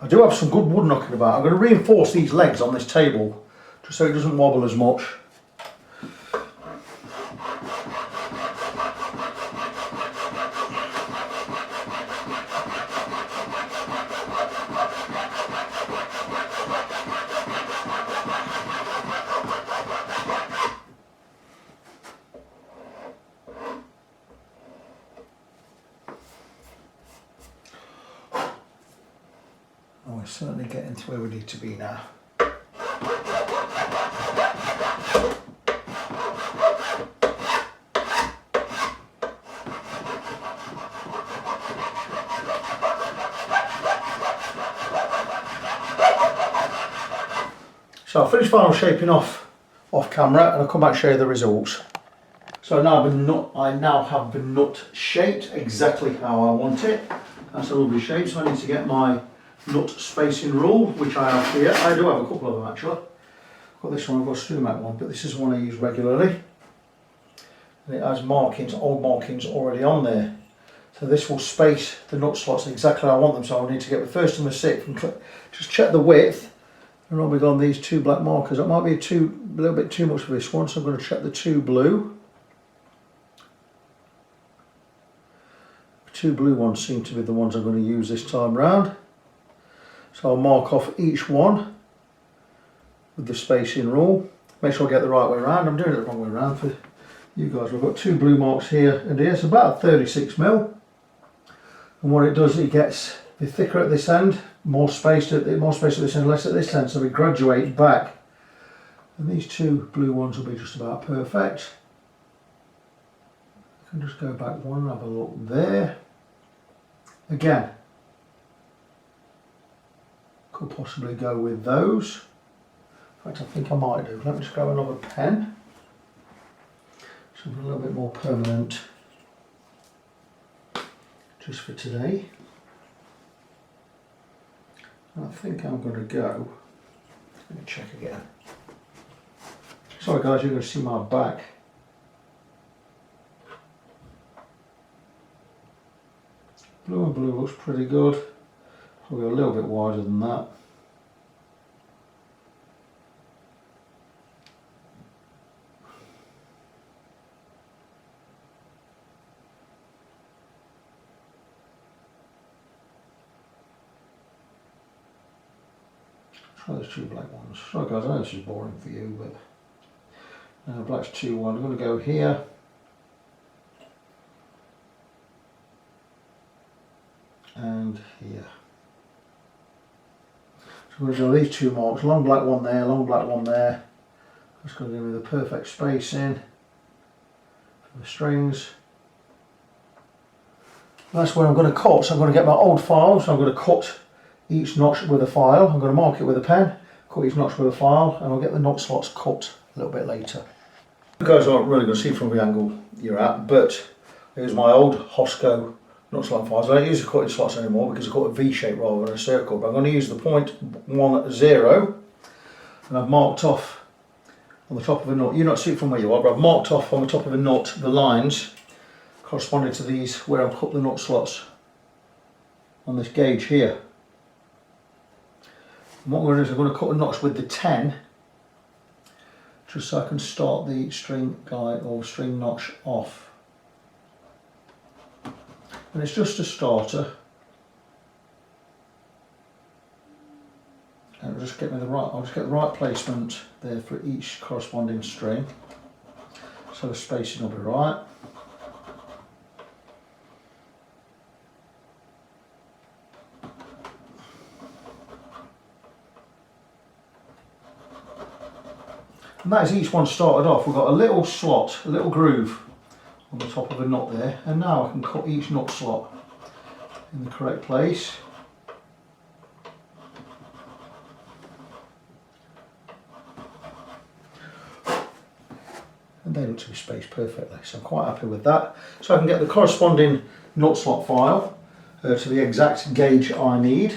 I do have some good wood knocking about. I'm going to reinforce these legs on this table just so it doesn't wobble as much. Oh, we're certainly getting to where we need to be now. So I'll finish final shaping off camera and I'll come back and show you the results. So I now have the nut shaped exactly how I want it. That's a lovely shape, so I need to get my nut spacing rule, which I have here. I do have a couple of them actually. I've got this one, I've got a ScrewMac one, but this is one I use regularly. And it has markings, old markings already on there. So this will space the nut slots exactly how I want them, so I'll need to get the first and the sixth and just check the width. And I'll be on these two black markers. That might be a little bit too much for this one, so I'm going to check the two blue. The two blue ones seem to be the ones I'm going to use this time round. So I'll mark off each one with the spacing rule. Make sure I get the right way around. I'm doing it the wrong way around for you guys. We've got two blue marks here and here. It's about 36mm. And what it does, it gets the thicker at this end, more space at this end, less at this end. So we graduate back. And these two blue ones will be just about perfect. I can just go back one and have a look there. Again, could possibly go with those. In fact, I think I might do. Let me just grab another pen. Something a little bit more permanent just for today. And I think I'm going to go, let me check again. Sorry guys, you're going to see my back. Blue and blue looks pretty good. Probably a little bit wider than that. Try those two black ones. Sorry guys, I know this is boring for you, but black's 2-1. I'm going to go here. And here. So I'm going to do these 2 marks, long black one there, long black one there. Just going to give me the perfect spacing for the strings. That's where I'm going to cut. So I'm going to get my old file, so I'm going to cut each notch with a file. I'm going to mark it with a pen, cut each notch with a file, and I'll get the knot slots cut a little bit later. You guys aren't really going to see from the angle you're at, but here's my old Hosco knot slot files. I don't use the cutting slots anymore because I cut a V shape rather than a circle, but I'm going to use the 0.10, and I've marked off on the top of a nut. You're not see it from where you are, but I've marked off on the top of a nut the lines corresponding to these where I've cut the nut slots on this gauge here. And what I'm going to do is I'm going to cut a notch with the 10 just so I can start the string guide or string notch off. And it's just a starter. And it'll just get me I'll just get the right placement there for each corresponding string. So the spacing will be right. And that is each one started off. We've got a little slot, a little groove on the top of a nut there, and now I can cut each nut slot in the correct place. And they look to be spaced perfectly, so I'm quite happy with that. So I can get the corresponding nut slot file to the exact gauge I need,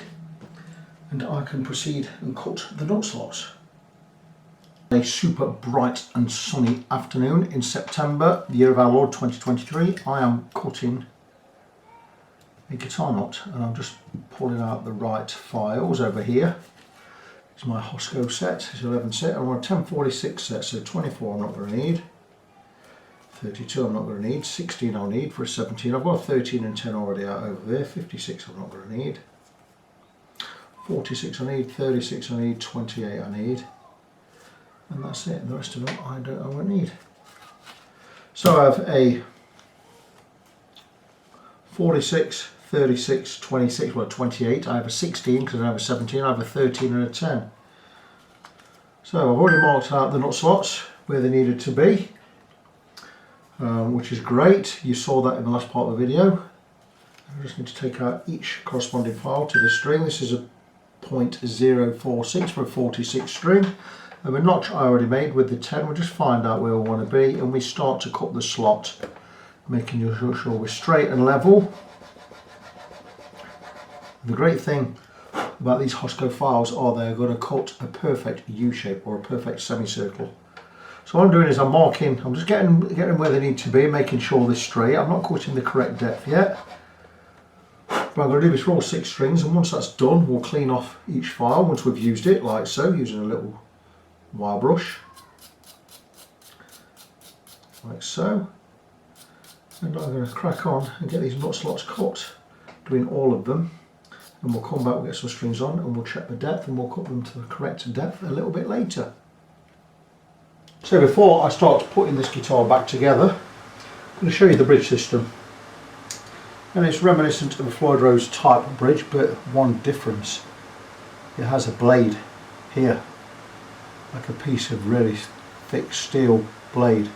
and I can proceed and cut the nut slots. A super bright and sunny afternoon in September, the year of our Lord 2023. I am cutting a guitar nut, and I'm just pulling out the right files over here. It's my Hosco set, it's 11 set. I want a 1046 set, so 24 I'm not going to need, 32 I'm not going to need, 16 I'll need for a 17. I've got 13 and 10 already out over there, 56 I'm not going to need, 46 I need, 36 I need, 28 I need. And that's it, and the rest of them I won't need. So I have a 46, 36, 26, well 28, I have a 16 because I have a 17, I have a 13 and a 10. So I've already marked out the nut slots where they needed to be, which is great. You saw that in the last part of the video. I just need to take out each corresponding file to the string. This is a 0.046 for a 46 string. And the notch I already made with the 10, we'll just find out where we want to be, and we start to cut the slot, making sure we're straight and level. The great thing about these Hosco files are they're going to cut a perfect U shape or a perfect semicircle. So what I'm doing is I'm marking, I'm just getting where they need to be, making sure they're straight. I'm not cutting the correct depth yet. But I'm going to do this for all 6 strings, and once that's done, we'll clean off each file once we've used it, like so, using a little wire brush, like so. And I'm going to crack on and get these nut slots cut, doing all of them, and we'll come back, we'll get some strings on, and we'll check the depth, and we'll cut them to the correct depth a little bit later. So before I start putting this guitar back together, I'm going to show you the bridge system. And it's reminiscent of a Floyd Rose type bridge, but one difference, it has a blade here, like a piece of really thick steel blade.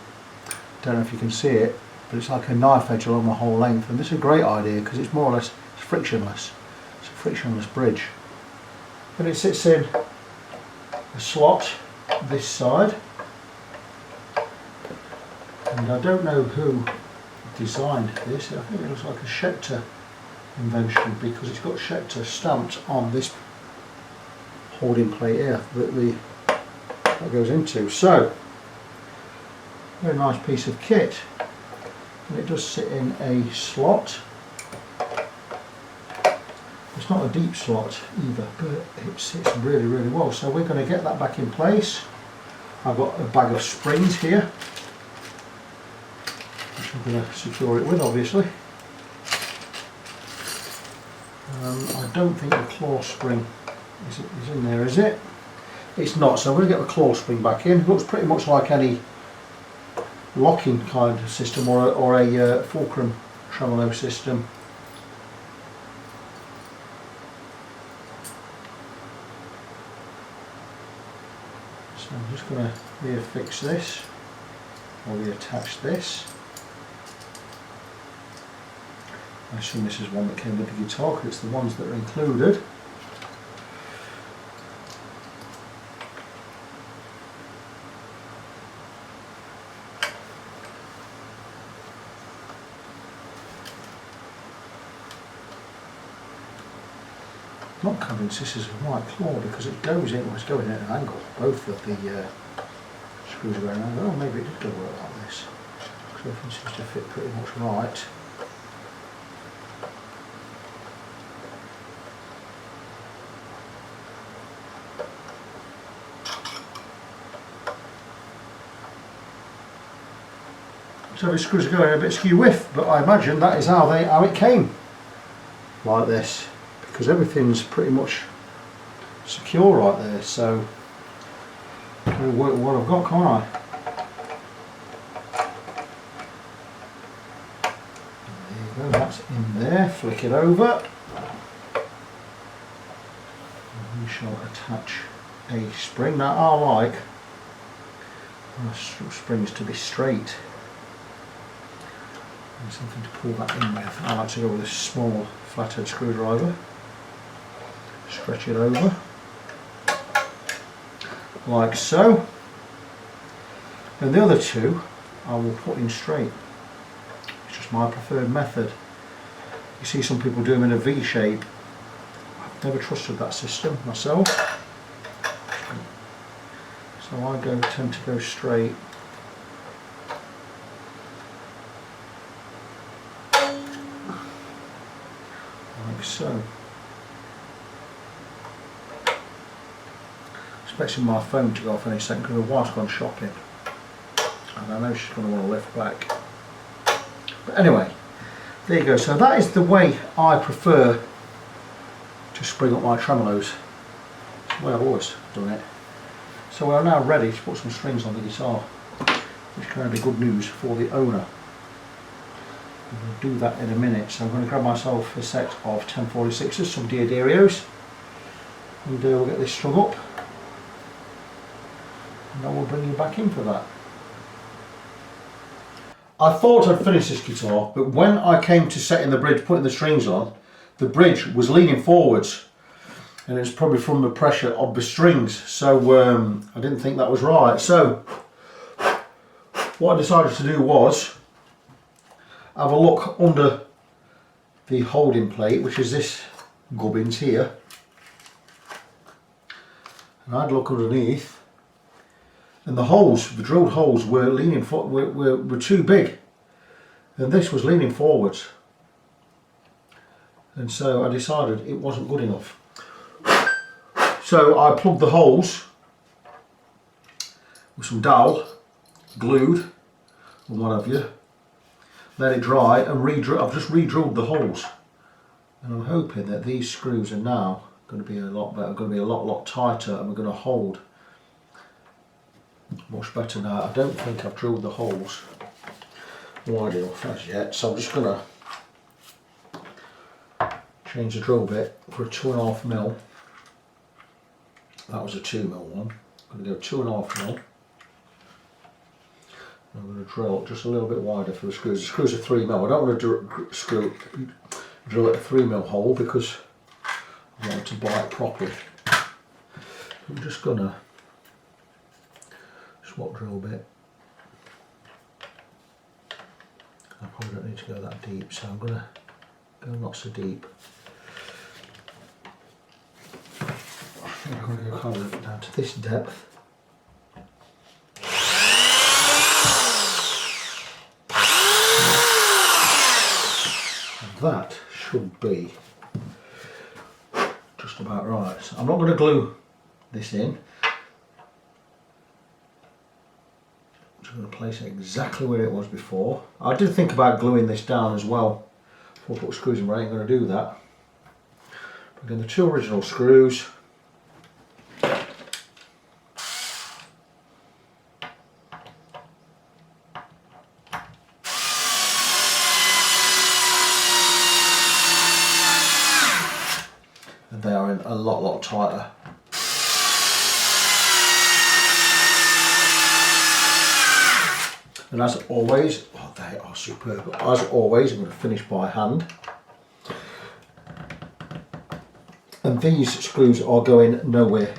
Don't know if you can see it, but it's like a knife edge along the whole length, and this is a great idea because it's more or less frictionless. It's a frictionless bridge. And it sits in a slot this side, and I don't know who designed this. I think it looks like a Schecter invention because it's got Schecter stamped on this holding plate here that goes into. So, very nice piece of kit, and it does sit in a slot. It's not a deep slot either, but it sits really, really well. So we're going to get that back in place. I've got a bag of springs here, which I'm going to secure it with, obviously. I don't think the claw spring is in there, is it? It's not, so we're going to get the claw spring back in. It looks pretty much like any locking kind of system or a fulcrum tremolo system. So I'm just going to reaffix this or reattach this. I assume this is one that came with the guitar because it's the ones that are included. I'm not convinced this is a right claw because it goes in, well, it's going at an angle. Both of the screws are going around. Oh, maybe it did go work like this. So everything seems to fit pretty much right. So the screws are going a bit skew whiff, but I imagine that is how it came like this, because everything's pretty much secure right there. So I'm going to work with what I've got, can't I? There you go, that's in there. Flick it over. And we shall attach a spring. Now I like my springs to be straight. Something to pull that in with. I like to go with a small flathead screwdriver. Stretch it over like so, and the other two I will put in straight. It's just my preferred method. You see some people do them in a V shape. I've never trusted that system myself, so I tend to go straight. Like so. Expecting my phone to go off any second because my wife's gone shopping and I know she's going to want to lift back. But anyway, there you go. So that is the way I prefer to spring up my tremolos. It's the way I've always done it. So we're now ready to put some strings on the guitar, which can be good news for the owner. We'll do that in a minute. So I'm going to grab myself a set of 1046s, some Dioderios, and we'll get this strung up. And then we'll bring you back in for that. I thought I'd finished this guitar, but when I came to setting the bridge, putting the strings on, the bridge was leaning forwards, and it's probably from the pressure of the strings, so I didn't think that was right. So what I decided to do was have a look under the holding plate, which is this gubbins here, and I'd look underneath, and the holes, the drilled holes, were leaning were too big, and this was leaning forwards, and so I decided it wasn't good enough. So I plugged the holes with some dowel, glued and what have you, let it dry, and I've just re-drilled the holes, and I'm hoping that these screws are now going to be a lot better, going to be a lot tighter, and we're going to hold much better now. I don't think I've drilled the holes wide enough as yet, so I'm just going to change the drill bit for a 2.5mm. That was a 2mm one. I'm going to go 2.5mm, I'm going to drill just a little bit wider for the screws. The screws are 3mm. I don't want to drill at a 3mm hole because I want it to bite properly. I'm just going to swap drill bit. I probably don't need to go that deep, so I'm going to go not so deep. I think I'm going to go kind of down to this depth. And that should be just about right. So I'm not going to glue this in. I'm going to place it exactly where it was before. I did think about gluing this down as well before I put screws in, but I ain't going to do that. But again, the 2 original screws. And they are in a lot tighter. And as always, oh, they are superb. As always, I'm going to finish by hand. And these screws are going nowhere.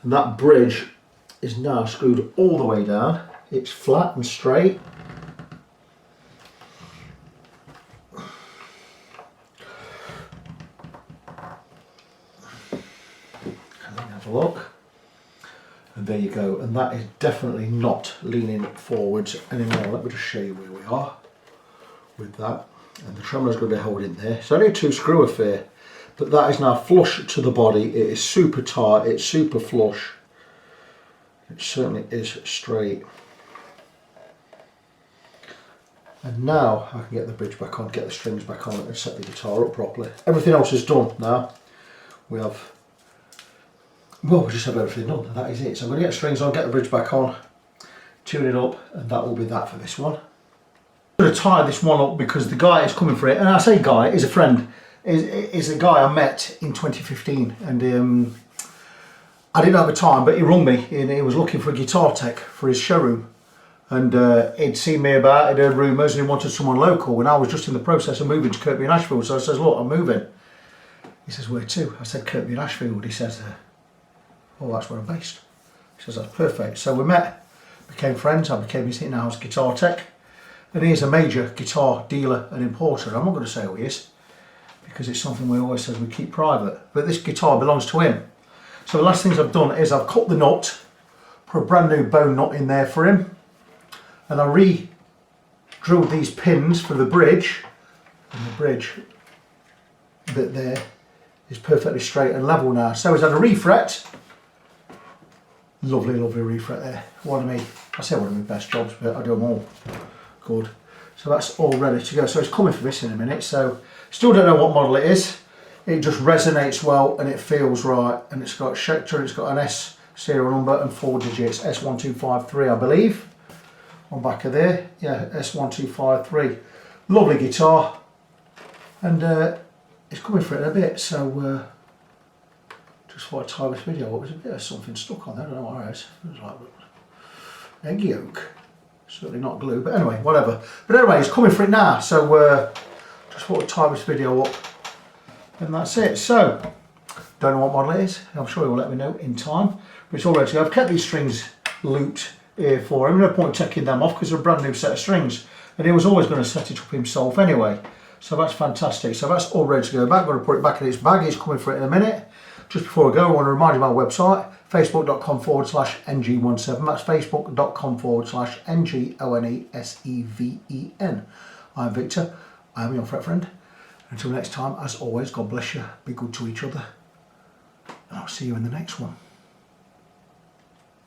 And that bridge is now screwed all the way down. It's flat and straight. Have a look. And there you go, and that is definitely not leaning forwards anymore. Let me just show you where we are with that. And the tremolo is going to be held in there. It's only a 2-screw affair, but that is now flush to the body. It is super tight, it's super flush. It certainly is straight. And now I can get the bridge back on, get the strings back on and set the guitar up properly. Everything else is done now. We just have everything done, and that is it. So I'm going to get the strings on, get the bridge back on, tune it up, and that will be that for this one. I'm going to tie this one up because the guy is coming for it, and I say guy, is a friend, is a guy I met in 2015, and I didn't have the time, but he rung me, and he was looking for a guitar tech for his showroom, and he'd seen me about, he'd heard rumours, and he wanted someone local, and I was just in the process of moving to Kirkby and Ashfield, so I says, look, I'm moving. He says, where to? I said, Kirkby and Ashfield. He says, oh, that's where I'm based. He says, that's perfect. So we met, became friends, I became his in-house guitar tech, and he is a major guitar dealer and importer. I'm not going to say who he is, because it's something we always say we keep private, but this guitar belongs to him. So the last things I've done is I've cut the nut, put a brand new bone nut in there for him, and I re-drilled these pins for the bridge, and the bridge bit there is perfectly straight and level now. So he's had a refret. Lovely refret there. One of my best jobs, but I do them all good. So that's all ready to go. So it's coming for this in a minute. So still don't know what model it is. It just resonates well and it feels right. And it's got Schecter, it's got an S serial number and 4 digits, S1253 I believe. On back of there, yeah, S1253. Lovely guitar. And it's coming for it in a bit. So just thought I'd tie this video up. There's a bit of something stuck on there, I don't know what it is. It was like egg yolk. Certainly not glue, but anyway, whatever. But anyway, it's coming for it now, so just thought I'd tie this video up. And that's it. So, don't know what model it is. I'm sure he'll let me know in time. But it's all ready to go. I've kept these strings looped here for him. No point taking them off because they're a brand new set of strings. And he was always going to set it up himself anyway. So that's fantastic. So that's all ready to go back. I'm going to put it back in its bag. It's coming for it in a minute. Just before I go, I want to remind you of my website, facebook.com/ng17. That's facebook.com/NGONESEVEN. I'm Victor. I'm your fret friend. Until next time, as always, God bless you. Be good to each other. And I'll see you in the next one.